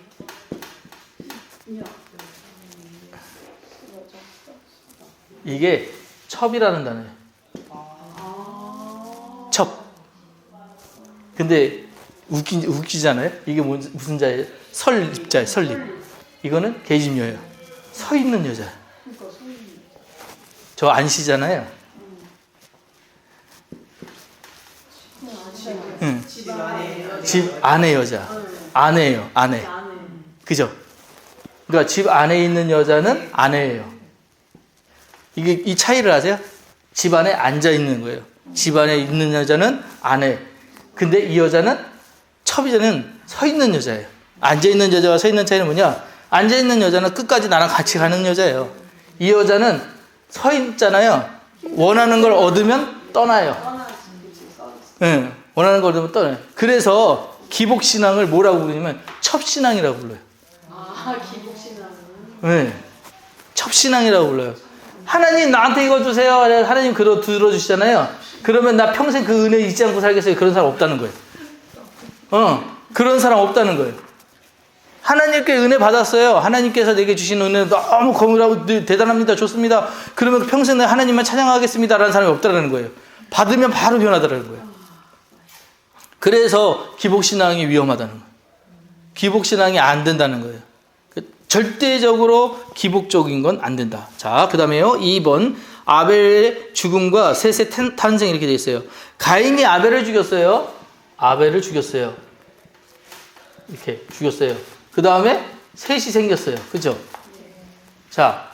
이게 첩이라는 단어예요. 첩. 근데 웃기잖아요? 이게 무슨 자예요? 설립자예요, 설립. 이거는 계집녀예요. 서 있는 여자. 저 안시잖아요. 응. 집 안에 여자. 아내예요, 아내. 그죠? 그러니까 집 안에 있는 여자는 아내예요. 이게 이 차이를 아세요? 집 안에 앉아 있는 거예요. 집 안에 있는 여자는 아내. 근데 이 여자는 첩이자는 서 있는 여자예요. 앉아 있는 여자와 서 있는 차이는 뭐냐? 앉아 있는 여자는 끝까지 나랑 같이 가는 여자예요. 이 여자는 서 있잖아요. 원하는 걸 얻으면 떠나요. 네, 원하는 걸 얻으면 떠나요. 그래서 기복신앙을 뭐라고 부르냐면 첩신앙이라고 불러요. 기복신앙은? 네, 첩신앙이라고 불러요. 하나님 나한테 이거 주세요. 하나님 들어주시잖아요. 그러면 나 평생 그 은혜 잊지 않고 살겠어요. 그런 사람 없다는 거예요. 그런 사람 없다는 거예요. 하나님께 은혜 받았어요. 하나님께서 내게 주신 은혜 너무 거물하고 대단합니다. 좋습니다. 그러면 평생 내 하나님만 찬양하겠습니다. 라는 사람이 없다는 거예요. 받으면 바로 변하더라는 거예요. 그래서 기복신앙이 위험하다는 거예요. 기복신앙이 안 된다는 거예요. 절대적으로 기복적인 건 안 된다. 자, 그 다음에요. 2번. 아벨의 죽음과 셋의 탄생 이렇게 되어 있어요. 가인이 아벨을 죽였어요. 아벨을 죽였어요. 이렇게 죽였어요. 그 다음에 셋이 생겼어요. 그죠? 자,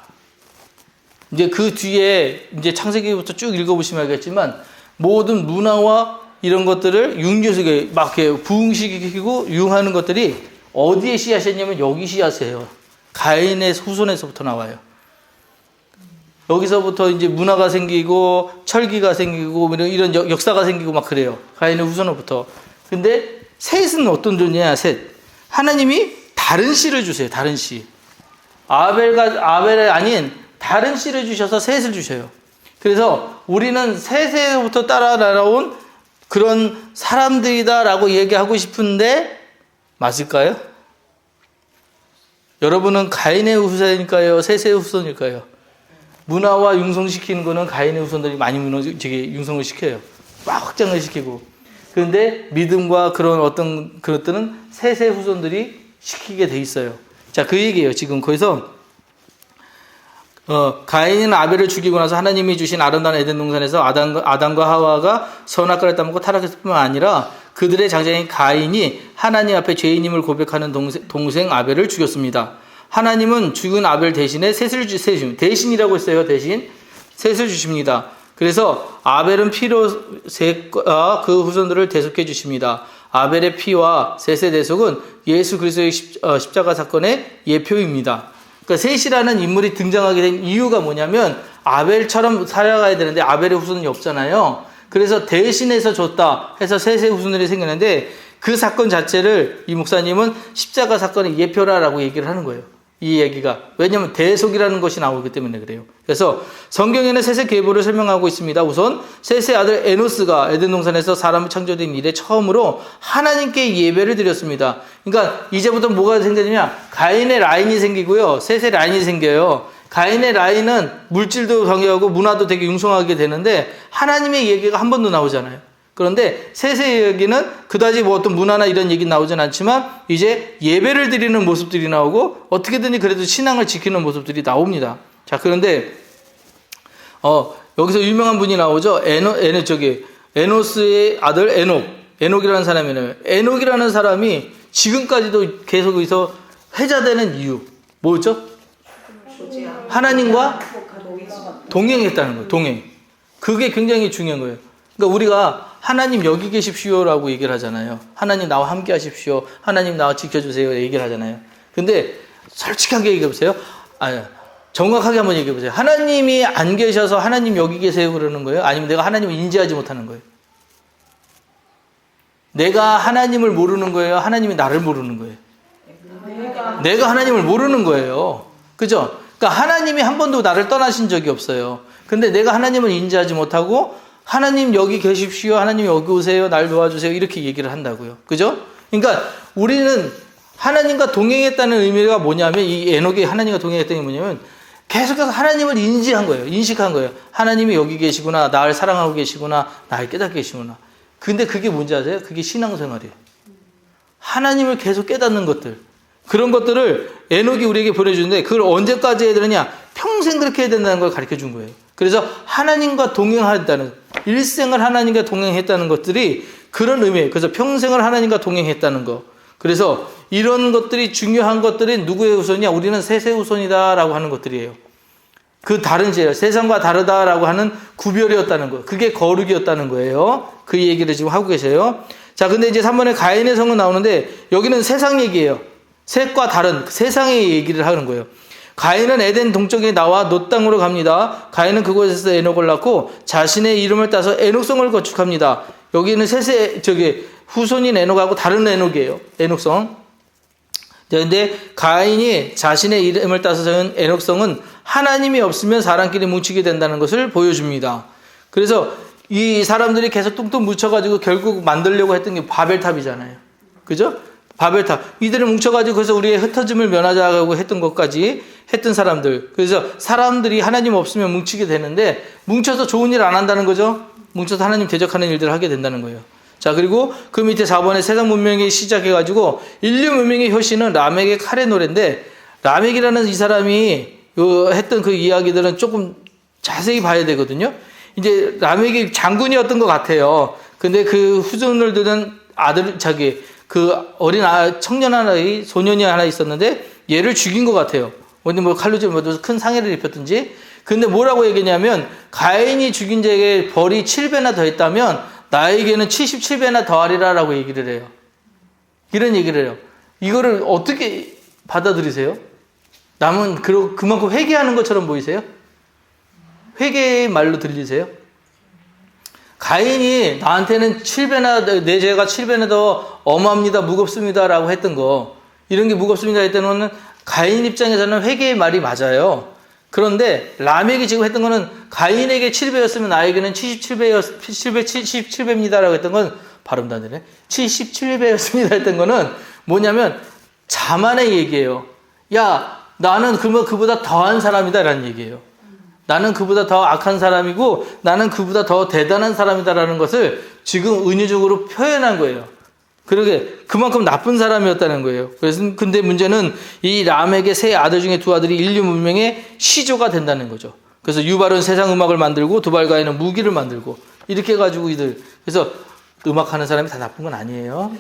이제 그 뒤에 이제 창세기부터 쭉 읽어보시면 알겠지만 모든 문화와 이런 것들을 융유식에 막 이렇게 부흥시키고 융하는 것들이 어디에 씨앗이냐면 여기 씨앗이에요. 가인의 후손에서부터 나와요. 여기서부터 이제 문화가 생기고 철기가 생기고 이런 역사가 생기고 막 그래요. 가인의 후손으로부터. 근데 셋은 어떤 존재냐? 셋. 하나님이 다른 씨를 주세요. 다른 씨. 아벨이 아닌 다른 씨를 주셔서 셋을 주셔요. 그래서 우리는 셋에서부터 따라 날아온 그런 사람들이다라고 얘기하고 싶은데 맞을까요? 여러분은 가인의 후손일까요? 셋의 후손일까요? 문화와 융성시키는 거는 가인의 후손들이 많이 융성을 시켜요. 막 확장을 시키고. 그런데 믿음과 그런 어떤 그것들은 셋의 후손들이 시키게 돼 있어요. 자, 그 얘기예요. 지금 거기서 가인은 아벨을 죽이고 나서 하나님이 주신 아름다운 에덴 동산에서 아담과 하와가 선악과를 따먹고 타락했을 뿐만 아니라 그들의 장자인 가인이 하나님 앞에 죄인임을 고백하는 동생 아벨을 죽였습니다. 하나님은 죽은 아벨 대신에 셋을 주십니다. 대신이라고 했어요. 대신 셋을 주십니다. 그래서 아벨은 피로 셋과 그 후손들을 대속해 주십니다. 아벨의 피와 셋의 대속은 예수 그리스도의 십자가 사건의 예표입니다. 그러니까 셋이라는 인물이 등장하게 된 이유가 뭐냐면 아벨처럼 살아가야 되는데 아벨의 후손이 없잖아요. 그래서 대신해서 줬다 해서 셋의 후손들이 생겼는데 그 사건 자체를 이 목사님은 십자가 사건의 예표라라고 얘기를 하는 거예요. 이 얘기가. 왜냐하면 대속이라는 것이 나오기 때문에 그래요. 그래서 성경에는 셋의 계보를 설명하고 있습니다. 우선 셋의 아들 에노스가 에덴 동산에서 사람이 창조된 이래 처음으로 하나님께 예배를 드렸습니다. 그러니까 이제부터 뭐가 생기느냐? 가인의 라인이 생기고요. 셋의 라인이 생겨요. 가인의 라인은 물질도 강요하고 문화도 되게 융성하게 되는데 하나님의 얘기가 한 번도 나오잖아요. 그런데 셋의 얘기는 그다지 뭐 어떤 문화나 이런 얘기 나오진 않지만 이제 예배를 드리는 모습들이 나오고 어떻게든지 그래도 신앙을 지키는 모습들이 나옵니다. 자, 그런데 여기서 유명한 분이 나오죠. 에노스의 아들 에녹이라는 사람이네요. 에녹이라는 사람이 지금까지도 계속해서 회자되는 이유 뭐였죠? 하나님과 동행했다는 거예요. 동행. 그게 굉장히 중요한 거예요. 그러니까 우리가 하나님 여기 계십시오라고 얘기를 하잖아요. 하나님 나와 함께 하십시오. 하나님 나와 지켜주세요. 얘기를 하잖아요. 근데 솔직하게 얘기해 보세요. 정확하게 한번 얘기해 보세요. 하나님이 안 계셔서 하나님 여기 계세요 그러는 거예요? 아니면 내가 하나님을 인지하지 못하는 거예요? 내가 하나님을 모르는 거예요? 하나님이 나를 모르는 거예요? 내가 하나님을 모르는 거예요. 그죠? 그러니까 하나님이 한 번도 나를 떠나신 적이 없어요. 근데 내가 하나님을 인지하지 못하고 하나님 여기 계십시오. 하나님 여기 오세요. 날 도와주세요. 이렇게 얘기를 한다고요. 그죠? 그러니까 우리는 하나님과 동행했다는 의미가 뭐냐면 이 에녹이 하나님과 동행했다는 게 뭐냐면 계속해서 하나님을 인지한 거예요. 인식한 거예요. 하나님이 여기 계시구나. 나를 사랑하고 계시구나. 나를 깨닫고 계시구나. 근데 그게 뭔지 아세요? 그게 신앙생활이에요. 하나님을 계속 깨닫는 것들. 그런 것들을 에녹이 우리에게 보내주는데 그걸 언제까지 해야 되느냐? 평생 그렇게 해야 된다는 걸 가르쳐 준 거예요. 그래서 하나님과 동행했다는, 일생을 하나님과 동행했다는 것들이 그런 의미예요. 그래서 평생을 하나님과 동행했다는 거. 그래서 이런 것들이 중요한 것들이 누구의 후손이냐? 우리는 셋의 후손이다라고 하는 것들이에요. 그 다른 죄예요. 세상과 다르다라고 하는 구별이었다는 거. 그게 거룩이었다는 거예요. 그 얘기를 지금 하고 계세요. 자, 근데 이제 3번에 가인의 성은 나오는데 여기는 세상 얘기예요. 셋과 다른 세상의 얘기를 하는 거예요. 가인은 에덴 동쪽에 나와 놋 땅으로 갑니다. 가인은 그곳에서 에녹을 낳고 자신의 이름을 따서 에녹성을 건축합니다. 여기는 셋의 후손인 에녹하고 다른 에녹이에요. 에녹성. 그런데 가인이 자신의 이름을 따서 세운 에녹성은 하나님이 없으면 사람끼리 뭉치게 된다는 것을 보여줍니다. 그래서 이 사람들이 계속 뚱뚱 뭉쳐가지고 결국 만들려고 했던 게 바벨탑이잖아요. 그죠? 바벨탑. 이들을 뭉쳐가지고 그래서 우리의 흩어짐을 면하자고 했던 것까지 했던 사람들. 그래서 사람들이 하나님 없으면 뭉치게 되는데 뭉쳐서 좋은 일 안 한다는 거죠. 뭉쳐서 하나님 대적하는 일들을 하게 된다는 거예요. 자, 그리고 그 밑에 4번에 세상 문명이 시작해가지고 인류 문명의 효시는 라멕의 칼의 노래인데 라멕이라는 이 사람이 했던 그 이야기들은 조금 자세히 봐야 되거든요. 이제 라멕이 장군이었던 것 같아요. 근데 그 후손을 두는 그 어린 청년 하나의 소년이 하나 있었는데 얘를 죽인 것 같아요. 어디 뭐 칼로 찔러서 큰 상해를 입혔든지. 근데 뭐라고 얘기냐면 가인이 죽인 자에게 벌이 7배나 더 했다면 나에게는 77배나 더하리라라고 얘기를 해요. 이런 얘기를 해요. 이거를 어떻게 받아들이세요? 남은 그만큼 회개하는 것처럼 보이세요? 회개의 말로 들리세요? 가인이 나한테는 7배나, 내 죄가 7배나 더 엄합니다, 무겁습니다 라고 했던 거, 이런 게 무겁습니다 했던 는 가인 입장에서는 회개의 말이 맞아요. 그런데 라멕이 지금 했던 거는 가인에게 7배였으면 나에게는 77배입니다 라고 했던 건 발음도 안 되네. 77배였습니다 했던 거는 뭐냐면 자만의 얘기예요. 야, 나는 그러면 그보다 더한 사람이다 라는 얘기예요. 나는 그보다 더 악한 사람이고 나는 그보다 더 대단한 사람이다라는 것을 지금 은유적으로 표현한 거예요. 그러게 그만큼 나쁜 사람이었다는 거예요. 그래서 근데 문제는 이 라멕의 세 아들 중에 두 아들이 인류 문명의 시조가 된다는 거죠. 그래서 유발은 세상 음악을 만들고 두발가인은 무기를 만들고 이렇게 해가지고 그래서 음악하는 사람이 다 나쁜 건 아니에요.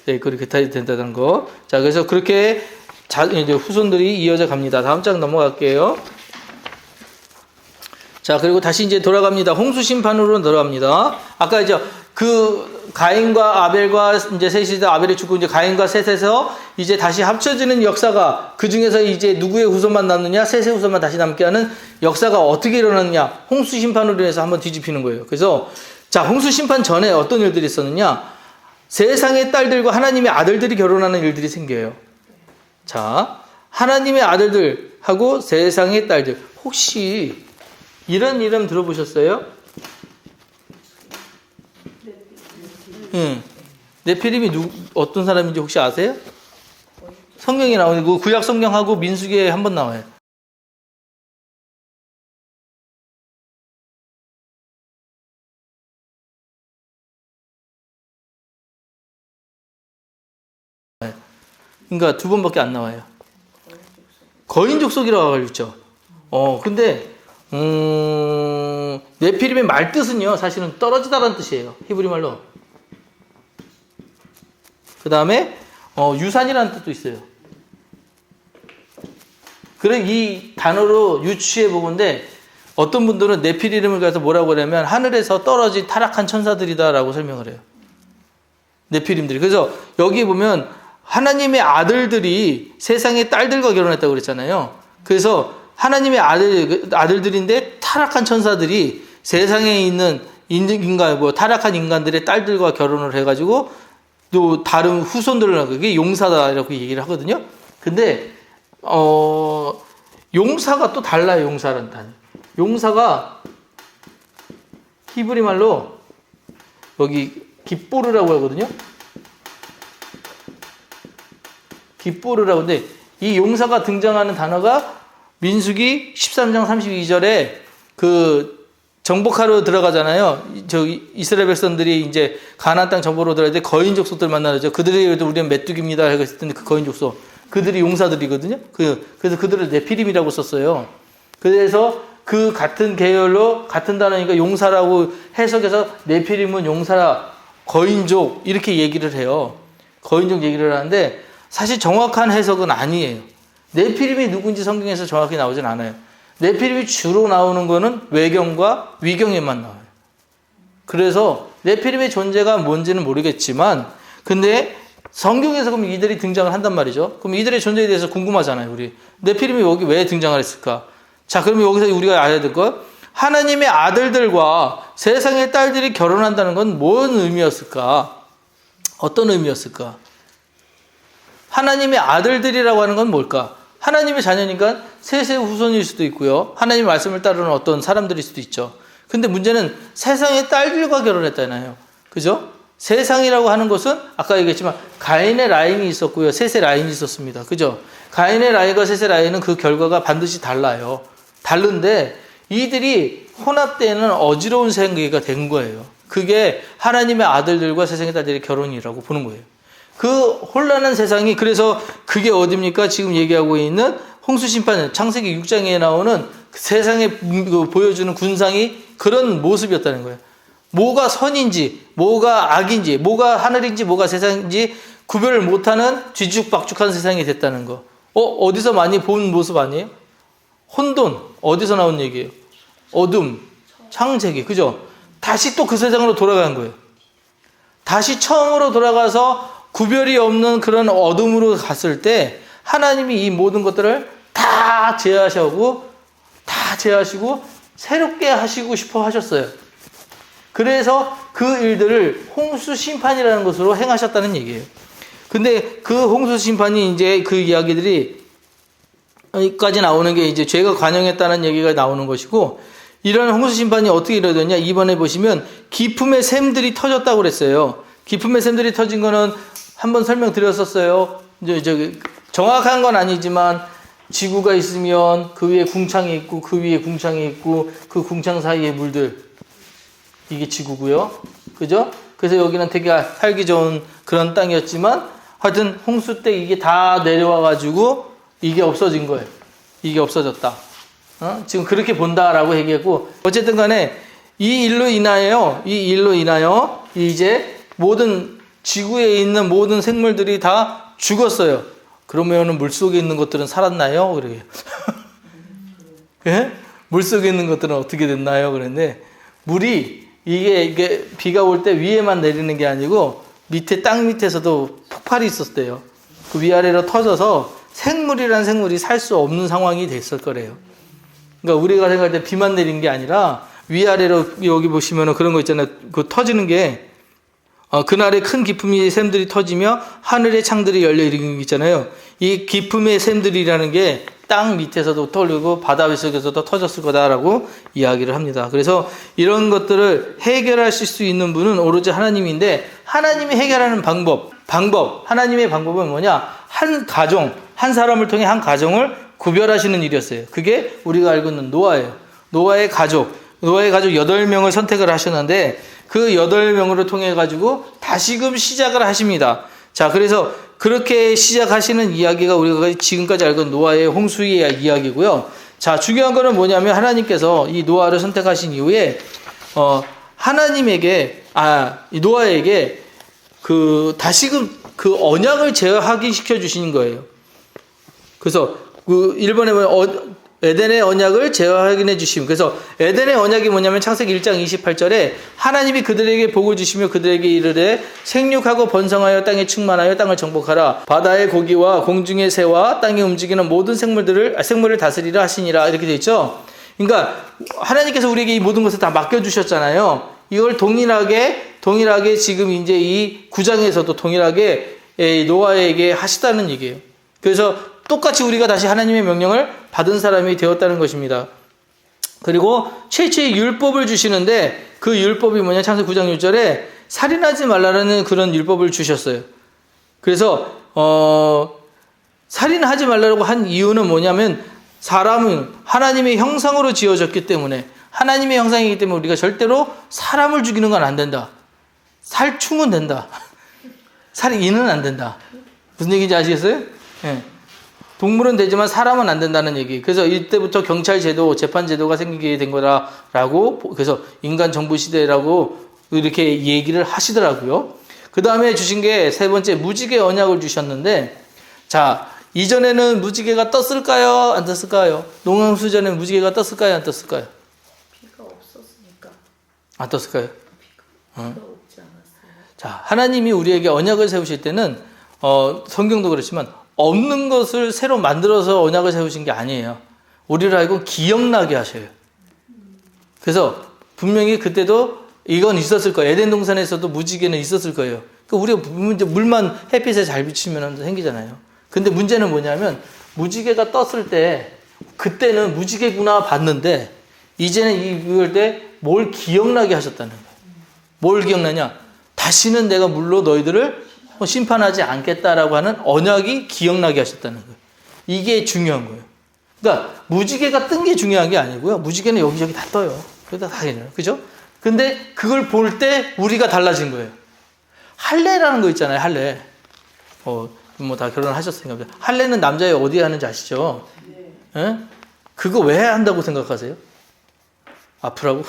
네, 그렇게 다 된다는 거. 자, 그래서 그렇게 이제 후손들이 이어져 갑니다. 다음 장 넘어갈게요. 자, 그리고 다시 이제 돌아갑니다. 홍수 심판으로 돌아갑니다. 아까 이제 그 가인과 아벨과 이제 셋이 아벨이 죽고 이제 가인과 셋에서 이제 다시 합쳐지는 역사가, 그 중에서 이제 누구의 후손만 남느냐, 셋의 후손만 다시 남게 하는 역사가 어떻게 일어났냐, 홍수 심판으로 인해서 한번 뒤집히는 거예요. 그래서 자, 홍수 심판 전에 어떤 일들이 있었느냐, 세상의 딸들과 하나님의 아들들이 결혼하는 일들이 생겨요. 자, 하나님의 아들들하고 세상의 딸들, 혹시 이런 이름 들어보셨어요? 응. 네피림이 어떤 사람인지 혹시 아세요? 성경에 나오는 그 구약 성경하고 민수기에 한번 나와요. 그러니까 두 번밖에 안 나와요. 거인 족속이라고 알죠. 근데 네피림의 말 뜻은요, 사실은 떨어지다라는 뜻이에요. 히브리 말로. 그 다음에 유산이라는 뜻도 있어요. 그래, 이 단어로 유추해 보건데 어떤 분들은 네피림을 가서 뭐라고 그러냐면 하늘에서 떨어진 타락한 천사들이다라고 설명을 해요. 네피림들이. 그래서 여기 보면 하나님의 아들들이 세상의 딸들과 결혼했다고 그랬잖아요. 그래서 하나님의 아들들인데 타락한 천사들이 세상에 있는 인간, 타락한 인간들의 딸들과 결혼을 해가지고 또 다른 후손들을, 그게 용사다 이렇게 얘기를 하거든요. 근데 용사가 또 달라요. 용사라는 단어. 용사가 히브리 말로 여기 깃보르라고 하거든요. 깃보르라고. 근데 이 용사가 등장하는 단어가 민수기 13장 32절에 그 정복하러 들어가잖아요. 이스라엘 백성들이 이제 가나안 땅 정복으로 들어갈 때 거인 족속들 만나죠. 그들이 우리는 메뚜기입니다 했을 때 그 거인 족속, 그들이 용사들이거든요. 그래서 그들을 네피림이라고 썼어요. 그래서 그 같은 계열로 같은 단어니까 용사라고 해석해서 네피림은 용사라, 거인족 이렇게 얘기를 해요. 거인족 얘기를 하는데 사실 정확한 해석은 아니에요. 네피림이 누군지 성경에서 정확히 나오진 않아요. 네피림이 주로 나오는 거는 외경과 위경에만 나와요. 그래서 네피림의 존재가 뭔지는 모르겠지만, 근데 성경에서 그럼 이들이 등장을 한단 말이죠. 그럼 이들의 존재에 대해서 궁금하잖아요, 우리. 네피림이 여기 왜 등장을 했을까? 자, 그러면 여기서 우리가 알아야 될 것, 하나님의 아들들과 세상의 딸들이 결혼한다는 건 뭔 의미였을까? 어떤 의미였을까? 하나님의 아들들이라고 하는 건 뭘까? 하나님의 자녀니까 셋의 후손일 수도 있고요. 하나님의 말씀을 따르는 어떤 사람들일 수도 있죠. 근데 문제는 세상의 딸들과 결혼했잖아요. 그죠? 세상이라고 하는 것은 아까 얘기했지만 가인의 라인이 있었고요. 셋의 라인이 있었습니다. 그죠? 가인의 라인과 셋의 라인은 그 결과가 반드시 달라요. 다른데 이들이 혼합되는 어지러운 생계가 된 거예요. 그게 하나님의 아들들과 세상의 딸들의 결혼이라고 보는 거예요. 그 혼란한 세상이, 그래서 그게 어딥니까? 지금 얘기하고 있는 홍수심판, 창세기 6장에 나오는 세상에 보여주는 군상이 그런 모습이었다는 거예요. 뭐가 선인지, 뭐가 악인지, 뭐가 하늘인지, 뭐가 세상인지 구별을 못하는 뒤죽박죽한 세상이 됐다는 거. 어디서 많이 본 모습 아니에요? 혼돈, 어디서 나온 얘기예요? 어둠, 창세기, 그죠? 다시 또 그 세상으로 돌아간 거예요. 다시 처음으로 돌아가서 구별이 없는 그런 어둠으로 갔을 때 하나님이 이 모든 것들을 다 제하시고 새롭게 하시고 싶어 하셨어요. 그래서 그 일들을 홍수 심판이라는 것으로 행하셨다는 얘기예요. 근데 그 홍수 심판이 이제 그 이야기들이 여기까지 나오는 게 이제 죄가 관영했다는 얘기가 나오는 것이고, 이런 홍수 심판이 어떻게 이루어졌냐? 이번에 보시면 기품의 샘들이 터졌다고 그랬어요. 기품의 샘들이 터진 거는 한번 설명드렸었어요. 이제 정확한 건 아니지만 지구가 있으면 그 위에 궁창이 있고 그 위에 궁창이 있고 그 궁창 사이에 물들, 이게 지구고요. 그죠? 그래서 여기는 되게 살기 좋은 그런 땅이었지만 하여튼 홍수 때 이게 다 내려와 가지고 이게 없어진 거예요. 이게 없어졌다. 지금 그렇게 본다라고 얘기했고, 어쨌든 간에 이 일로 인하여 이제 모든 지구에 있는 모든 생물들이 다 죽었어요. 그러면은 물속에 있는 것들은 살았나요? 그래요. 예? 물속에 있는 것들은 어떻게 됐나요? 그랬는데 물이 이게 비가 올 때 위에만 내리는 게 아니고 밑에 땅 밑에서도 폭발이 있었대요. 그 위아래로 터져서 생물이란 생물이 살 수 없는 상황이 됐을 거래요. 그러니까 우리가 생각할 때 비만 내린 게 아니라 위아래로 여기 보시면은 그런 거 있잖아요. 그 터지는 게 그날에 큰 기품의 샘들이 터지며 하늘의 창들이 열려 이런 게 있잖아요. 이 기품의 샘들이라는 게 땅 밑에서도 터지고 바다 속에서도 터졌을 거다라고 이야기를 합니다. 그래서 이런 것들을 해결하실 수 있는 분은 오로지 하나님인데 하나님이 해결하는 방법, 하나님의 방법은 뭐냐? 한 가정, 한 사람을 통해 한 가정을 구별하시는 일이었어요. 그게 우리가 알고 있는 노아예요. 노아의 가족 8명을 선택을 하셨는데 그 8명으로 통해 가지고 다시금 시작을 하십니다. 자, 그래서 그렇게 시작하시는 이야기가 우리가 지금까지 알고 있는 노아의 홍수의 이야기고요. 자, 중요한 거는 뭐냐면 하나님께서 이 노아를 선택하신 이후에 이 노아에게 다시금 그 언약을 재확인시켜 주시는 거예요. 그래서 일본에 보면 에덴의 언약을 재확인해 주심. 그래서 에덴의 언약이 뭐냐면 창세기 1장 28절에 하나님이 그들에게 복을 주시며 그들에게 이르되 생육하고 번성하여 땅에 충만하여 땅을 정복하라. 바다의 고기와 공중의 새와 땅에 움직이는 모든 생물을 다스리라 하시니라. 이렇게 되어 있죠. 그러니까 하나님께서 우리에게 이 모든 것을 다 맡겨주셨잖아요. 이걸 동일하게 지금 이제 이 9장에서도 동일하게 노아에게 하시다는 얘기예요. 그래서 똑같이 우리가 다시 하나님의 명령을 받은 사람이 되었다는 것입니다. 그리고 최초의 율법을 주시는데 그 율법이 뭐냐? 창세기 9장 6절에 살인하지 말라는 그런 율법을 주셨어요. 그래서 살인하지 말라고 한 이유는 뭐냐면 사람은 하나님의 형상으로 지어졌기 때문에 하나님의 형상이기 때문에 우리가 절대로 사람을 죽이는 건 안 된다. 살충은 된다. 살인은 안 된다. 무슨 얘기인지 아시겠어요? 네. 동물은 되지만 사람은 안 된다는 얘기. 그래서 이때부터 경찰 제도, 재판 제도가 생기게 된 거라고, 그래서 인간 정부 시대라고 이렇게 얘기를 하시더라고요. 그 다음에 주신 게 세 번째 무지개 언약을 주셨는데, 자, 이전에는 무지개가 떴을까요? 안 떴을까요? 농왕수전에 무지개가 떴을까요? 안 떴을까요? 비가 없었으니까. 안 떴을까요? 비가 없지 않았어요. 자, 하나님이 우리에게 언약을 세우실 때는, 성경도 그렇지만, 없는 것을 새로 만들어서 언약을 세우신 게 아니에요. 우리를 알고 기억나게 하셔요. 그래서 분명히 그때도 이건 있었을 거예요. 에덴 동산에서도 무지개는 있었을 거예요. 그러니까 우리가 물만 햇빛에 잘 비치면 생기잖아요. 근데 문제는 뭐냐면 무지개가 떴을 때 그때는 무지개구나 봤는데 이제는 이럴 때 뭘 기억나게 하셨다는 거예요. 뭘 기억나냐? 다시는 내가 물로 너희들을 심판하지 않겠다라고 하는 언약이 기억나게 하셨다는 거예요. 이게 중요한 거예요. 그러니까 무지개가 뜬 게 중요한 게 아니고요. 무지개는 여기저기 다 떠요. 그러다 다 해요. 그죠? 근데 그걸 볼 때 우리가 달라진 거예요. 할례라는 거 있잖아요. 할례. 다 결혼하셨으니까. 할례는 남자애 어디에 하는지 아시죠? 네. 예? 그거 왜 한다고 생각하세요? 아프라고?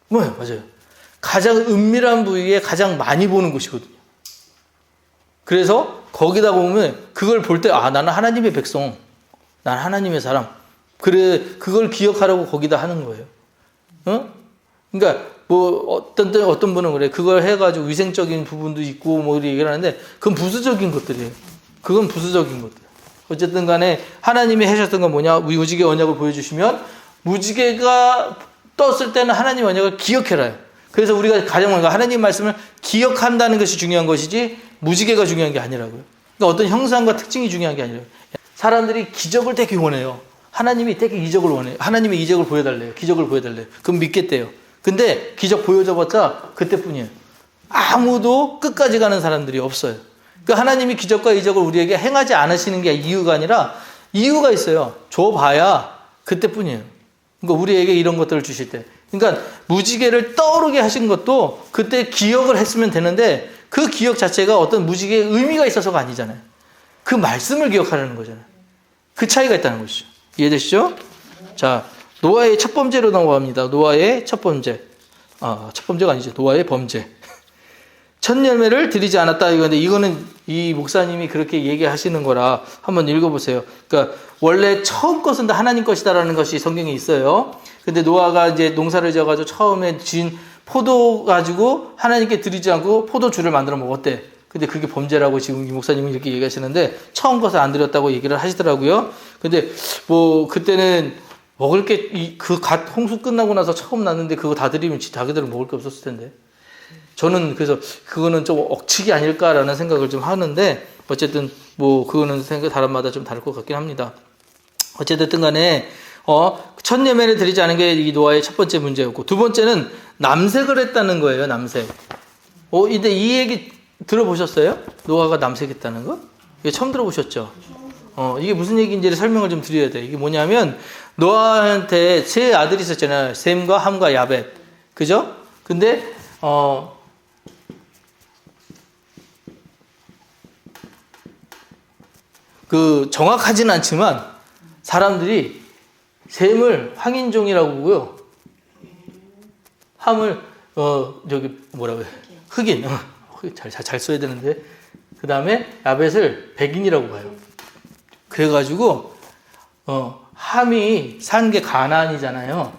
뭐예요? 맞아요. 가장 은밀한 부위에 가장 많이 보는 곳이거든요. 그래서 거기다 보면 그걸 볼 때 나는 하나님의 백성, 난 하나님의 사람. 그래, 그걸 기억하라고 거기다 하는 거예요. 그러니까 어떤 분은 그래, 그걸 해가지고 위생적인 부분도 있고 이렇게 얘기를 하는데 그건 부수적인 것들이에요. 그건 부수적인 것들. 어쨌든 간에 하나님이 하셨던 건 뭐냐? 무지개 언약을 보여주시면 무지개가 떴을 때는 하나님 언약을 기억해라요. 그래서 우리가 가정과 하나님 말씀을 기억한다는 것이 중요한 것이지 무지개가 중요한 게 아니라고요. 그러니까 어떤 형상과 특징이 중요한 게 아니라요. 사람들이 기적을 되게 원해요. 하나님이 되게 이적을 원해요. 하나님의 이적을 보여달래요. 기적을 보여달래요. 그럼 믿겠대요. 근데 기적 보여줘봤자 그때뿐이에요. 아무도 끝까지 가는 사람들이 없어요. 그 하나님이 기적과 이적을 우리에게 행하지 않으시는 게 이유가 아니라 이유가 있어요. 줘봐야 그때뿐이에요. 그러니까 우리에게 이런 것들을 주실 때. 그러니까 무지개를 떠오르게 하신 것도 그때 기억을 했으면 되는데 그 기억 자체가 어떤 무지개의 의미가 있어서가 아니잖아요. 그 말씀을 기억하려는 거잖아요. 그 차이가 있다는 것이죠. 이해되시죠? 자, 노아의 첫 번째로 넘어갑니다. 노아의 첫 번째. 첫 번째가 아니죠. 노아의 범죄. 첫 열매를 드리지 않았다 이건데 이거는 이 목사님이 그렇게 얘기하시는 거라 한번 읽어보세요. 그러니까 원래 처음 것은 다 하나님 것이다라는 것이 성경에 있어요. 근데 노아가 이제 농사를 지어가지고 처음에 진 포도 가지고 하나님께 드리지 않고 포도주를 만들어 먹었대. 근데 그게 범죄라고 지금 이 목사님이 이렇게 얘기하시는데 처음 것을 안 드렸다고 얘기를 하시더라고요. 근데 뭐 그때는 먹을 게 그 갓 홍수 끝나고 나서 처음 났는데 그거 다 드리면 자기들은 먹을 게 없었을 텐데. 저는 그래서 그거는 좀 억측이 아닐까라는 생각을 좀 하는데 어쨌든 뭐 그거는 생각 사람마다 좀 다를 것 같긴 합니다. 어쨌든 간에 첫 예매를 드리지 않은 게 이 노아의 첫 번째 문제였고 두 번째는 남색을 했다는 거예요. 남색. 근데 이 얘기 들어보셨어요? 노아가 남색했다는 거? 이게 처음 들어보셨죠? 이게 무슨 얘기인지를 설명을 좀 드려야 돼요. 이게 뭐냐면 노아한테 세 아들이 있었잖아요. 셈과 함과 야벳. 그죠? 근데 그 정확하진 않지만 사람들이 셈을 황인종이라고 보고요. 함을 저기 뭐라고 해요? 흑인. 잘 써야 되는데. 그 다음에 야벳을 백인이라고 봐요. 그래가지고 함이 산 게 가나안이잖아요.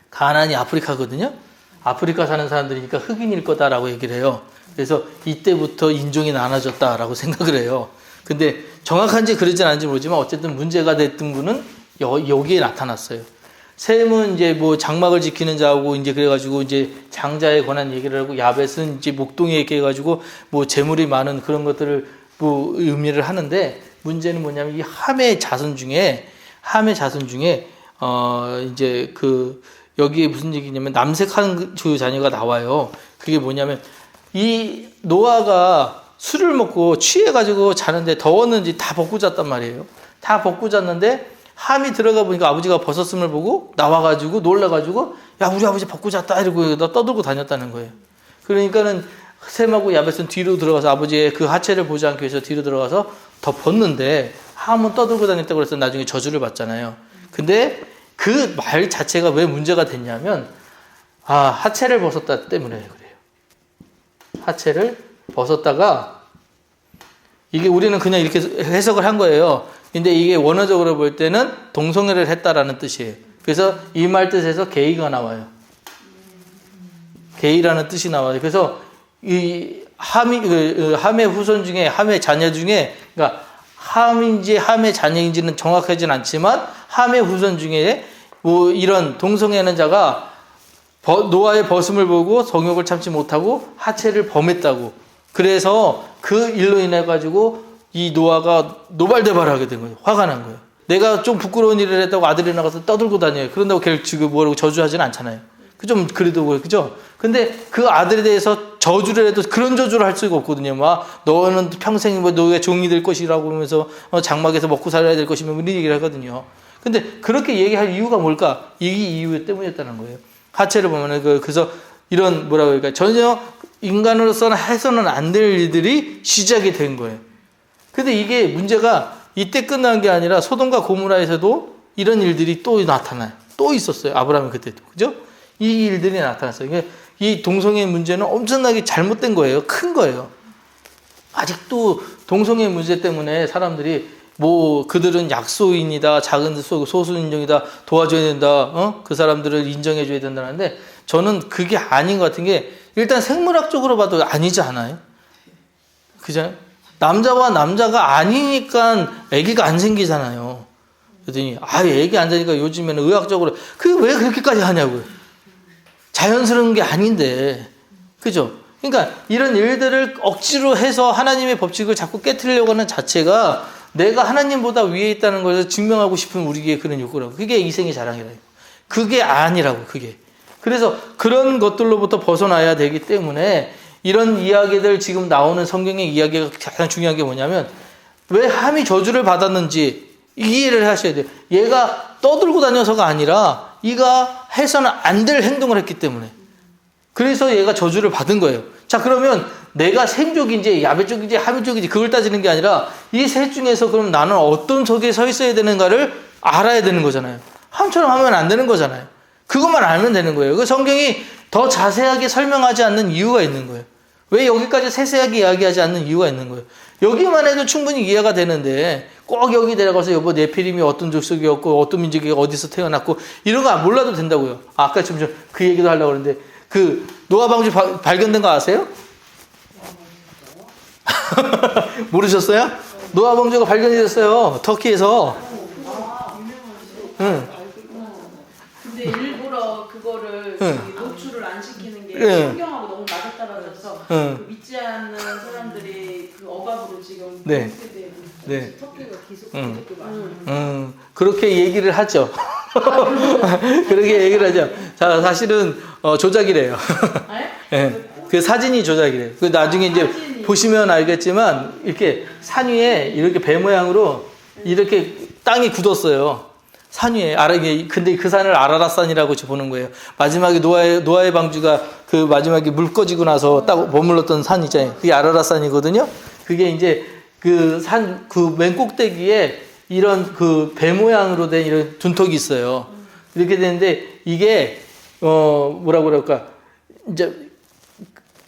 가나안이 아프리카거든요. 아프리카 사는 사람들이니까 흑인일 거다라고 얘기를 해요. 그래서 이때부터 인종이 나눠졌다라고 생각을 해요. 근데 정확한지 그러진 않은지 모르지만 어쨌든 문제가 됐던 분은 여기에 나타났어요. 셈은 이제 뭐 장막을 지키는 자고 이제 그래가지고 이제 장자에 관한 얘기를 하고 야벳은 이제 목동에 이렇게 해가지고 뭐 재물이 많은 그런 것들을 뭐 의미를 하는데 문제는 뭐냐면 이 함의 자손 중에 이제 그 여기에 무슨 얘기냐면 남색한 그 자녀가 나와요. 그게 뭐냐면 이 노아가 술을 먹고 취해가지고 자는데 더웠는지 다 벗고 잤단 말이에요. 다 벗고 잤는데 함이 들어가 보니까 아버지가 벗었음을 보고 나와가지고 놀라가지고 야 우리 아버지 벗고 잤다 이러고 떠들고 다녔다는 거예요. 그러니까는 셈하고 야벳은 뒤로 들어가서 아버지의 그 하체를 보지 않기 위해서 뒤로 들어가서 덮었는데 함은 떠들고 다녔다고 그래서 나중에 저주를 받잖아요. 근데 그 말 자체가 왜 문제가 됐냐면 하체를 벗었다 때문에 그래요. 하체를 벗었다가 이게 우리는 그냥 이렇게 해석을 한 거예요. 근데 이게 원어적으로 볼 때는 동성애를 했다라는 뜻이에요. 그래서 이 말 뜻에서 게이가 나와요. 게이라는 뜻이 나와요. 그래서 이 함의 후손 중에 함의 자녀 중에 그러니까 함인지 함의 자녀인지는 정확하진 않지만 함의 후손 중에 뭐 이런 동성애하는 자가 노아의 벗음을 보고 성욕을 참지 못하고 하체를 범했다고. 그래서 그 일로 인해 가지고 이 노아가 노발대발하게 된 거예요. 화가 난 거예요. 내가 좀 부끄러운 일을 했다고 아들이 나가서 떠들고 다녀요. 그런다고 걔를 지금 뭐라고 저주하지는 않잖아요. 좀 그래도 그죠? 근데 그 아들에 대해서 저주를 해도 그런 저주를 할 수가 없거든요. 막 너는 평생 뭐 너의 종이 될 것이라고 하면서 장막에서 먹고 살아야 될 것이면 이런 얘기를 하거든요. 근데 그렇게 얘기할 이유가 뭘까? 이 이유 때문이었다는 거예요. 하체를 보면은 그래서 이런 뭐라고 할까? 전혀 인간으로서는 해서는 안 될 일들이 시작이 된 거예요. 근데 이게 문제가 이때 끝난 게 아니라 소돔과 고모라에서도 이런 일들이 또 나타나요. 또 있었어요. 아브라함이 그때도. 그죠? 이 일들이 나타났어요. 이게 이 동성애 문제는 엄청나게 잘못된 거예요. 큰 거예요. 아직도 동성애 문제 때문에 사람들이 뭐 그들은 약소인이다, 작은 소수인종이다, 도와줘야 된다, 그 사람들을 인정해줘야 된다는데 저는 그게 아닌 것 같은 게 일단 생물학적으로 봐도 아니지 않아요? 그죠? 남자와 남자가 아니니까 아기가 안 생기잖아요. 그랬더니 아기 안 생기니까 요즘에는 의학적으로 그게 왜 그렇게까지 하냐고요. 자연스러운 게 아닌데, 그죠? 그러니까 이런 일들을 억지로 해서 하나님의 법칙을 자꾸 깨트리려고 하는 자체가 내가 하나님보다 위에 있다는 것을 증명하고 싶은 우리의 그런 욕구라고. 그게 이생의 자랑이라고. 그게 아니라고, 그게. 그래서 그런 것들로부터 벗어나야 되기 때문에 이런 이야기들 지금 나오는 성경의 이야기가 가장 중요한 게 뭐냐면 왜 함이 저주를 받았는지 이해를 하셔야 돼요. 얘가 떠들고 다녀서가 아니라 얘가 해서는 안 될 행동을 했기 때문에. 그래서 얘가 저주를 받은 거예요. 자, 그러면 내가 셈 쪽인지 야벳 쪽인지 함 쪽인지 그걸 따지는 게 아니라 이 셋 중에서 그럼 나는 어떤 쪽에 서 있어야 되는가를 알아야 되는 거잖아요. 함처럼 하면 안 되는 거잖아요. 그것만 알면 되는 거예요. 그 성경이 더 자세하게 설명하지 않는 이유가 있는 거예요. 왜 여기까지 세세하게 이야기하지 않는 이유가 있는 거예요. 여기만 해도 충분히 이해가 되는데 꼭 여기 내려가서 여보 네피림이 어떤 족속이었고 어떤 민족이 어디서 태어났고 이런 거 몰라도 된다고요. 아까 좀 그 얘기도 하려고 그러는데 그 노아 방주 발견된 거 아세요? 모르셨어요? 노아 방주가 발견이 됐어요. 터키에서. 응. 근데 일부러 그거를 응. 저기 노출을 안 시키는 게 응. 성경하고 너무 맞아떨어져서 응. 그 믿지 않는 사람들이 그 억압으로 지금 네. 그렇게 되고 네. 터키가 계속 응. 그렇게 많아요. 그렇게 얘기를 하죠. 그렇게 얘기를 하죠. 자, 사실은 조작이래요. 예. 그 사진이 조작이래요. 그 나중에 이제 사진이. 보시면 알겠지만 이렇게 산 위에 이렇게 배 모양으로 이렇게 땅이 굳었어요. 산 위에 근데 그 산을 아라랏산이라고 보는 거예요. 마지막에 노아의 방주가 그 마지막에 물 꺼지고 나서 딱 머물렀던 산 있잖아요. 그게 아라랏산이거든요. 그게 이제 그 산 그 맨 꼭대기에 이런 그 배 모양으로 된 이런 둔턱이 있어요. 이렇게 되는데 이게 뭐라고 그럴까 이제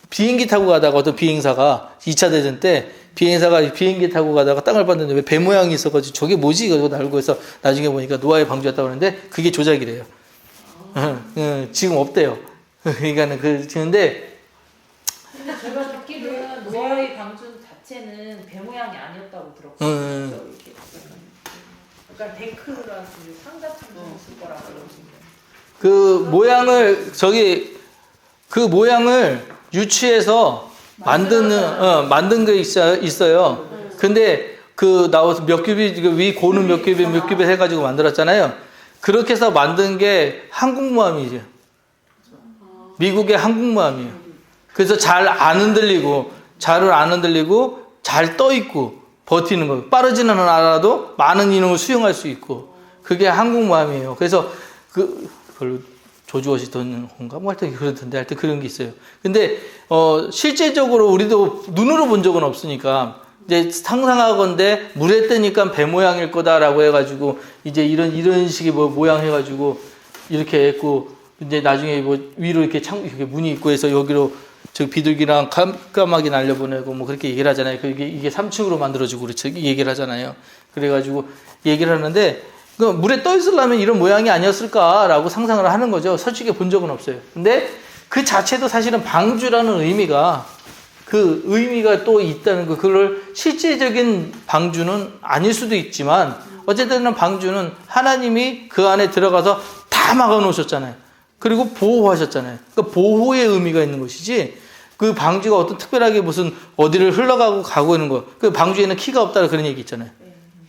비행기 타고 가다가 어떤 비행사가 2차 대전 때 비행기 타고 가다가 땅을 봤는데 왜 배 모양이 있어가지고 저게 뭐지? 이러고 날고 해서 나중에 보니까 노아의 방주였다고 하는데 그게 조작이래요. 지금 없대요. 그러니까는 근데 제가 듣기로는 노아의 방준 자체는 배 모양이 아니었다고 들었거든요. 이렇게 약간 데크라서 상자처럼 있을 거라고 그러는데. 그 모양을 유추해서 만든 게 있어요. 근데 나와서 몇 큐빗, 위 고는 몇 큐빗 해가지고 만들었잖아요. 그렇게 해서 만든 게 한국모함이죠. 미국의 한국모함이에요. 그래서 잘 안 흔들리고, 잘 떠있고, 버티는 거예요. 빠르지는 않아도 많은 인원을 수용할 수 있고, 그게 한국모함이에요. 그래서 별로 조지 워싱턴 건가? 뭐 하여튼 그렇던데 하여튼 그런 게 있어요. 근데 실제적으로 우리도 눈으로 본 적은 없으니까 이제 상상하건대 물에 뜨니까 배 모양일 거다라고 해가지고 이제 이런 식의 뭐 모양 해가지고 이렇게 했고 이제 나중에 뭐 위로 이렇게 이렇게 문이 있고 해서 여기로 저 비둘기랑 까마귀 날려보내고 뭐 그렇게 얘기를 하잖아요. 이게 3층으로 만들어지고 그렇죠. 얘기를 하잖아요. 그래가지고 얘기를 하는데 그 물에 떠 있으려면 이런 모양이 아니었을까라고 상상을 하는 거죠. 솔직히 본 적은 없어요. 근데 그 자체도 사실은 방주라는 의미가 또 있다는 거. 그걸 실제적인 방주는 아닐 수도 있지만 어쨌든 방주는 하나님이 그 안에 들어가서 다 막아 놓으셨잖아요. 그리고 보호하셨잖아요. 그러니까 보호의 의미가 있는 것이지 그 방주가 어떤 특별하게 무슨 어디를 가고 있는 거. 그 방주에는 키가 없다 그런 얘기 있잖아요.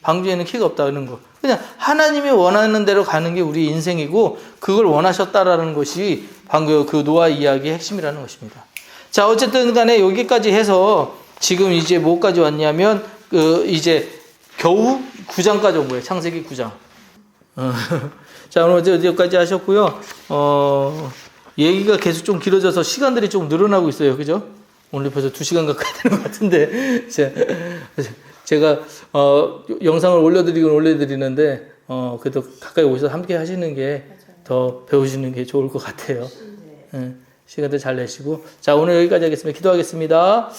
방주에는 키가 없다는 거. 그냥 하나님이 원하는 대로 가는 게 우리 인생이고 그걸 원하셨다라는 것이 방금 그 노아 이야기의 핵심이라는 것입니다. 자, 어쨌든 간에 여기까지 해서 지금 이제 뭐까지 왔냐면 이제 겨우 9장까지 온 거예요. 창세기 9장. 자, 오늘 어디까지 하셨고요. 얘기가 계속 좀 길어져서 시간들이 좀 늘어나고 있어요. 그죠? 오늘 벌써 2시간 가까이 되는 것 같은데 제가 영상을 올려드리는데 그래도 가까이 오셔서 함께 하시는 게 더 배우시는 게 좋을 것 같아요. 시간들 잘 내시고 자 오늘 여기까지 하겠습니다. 기도하겠습니다.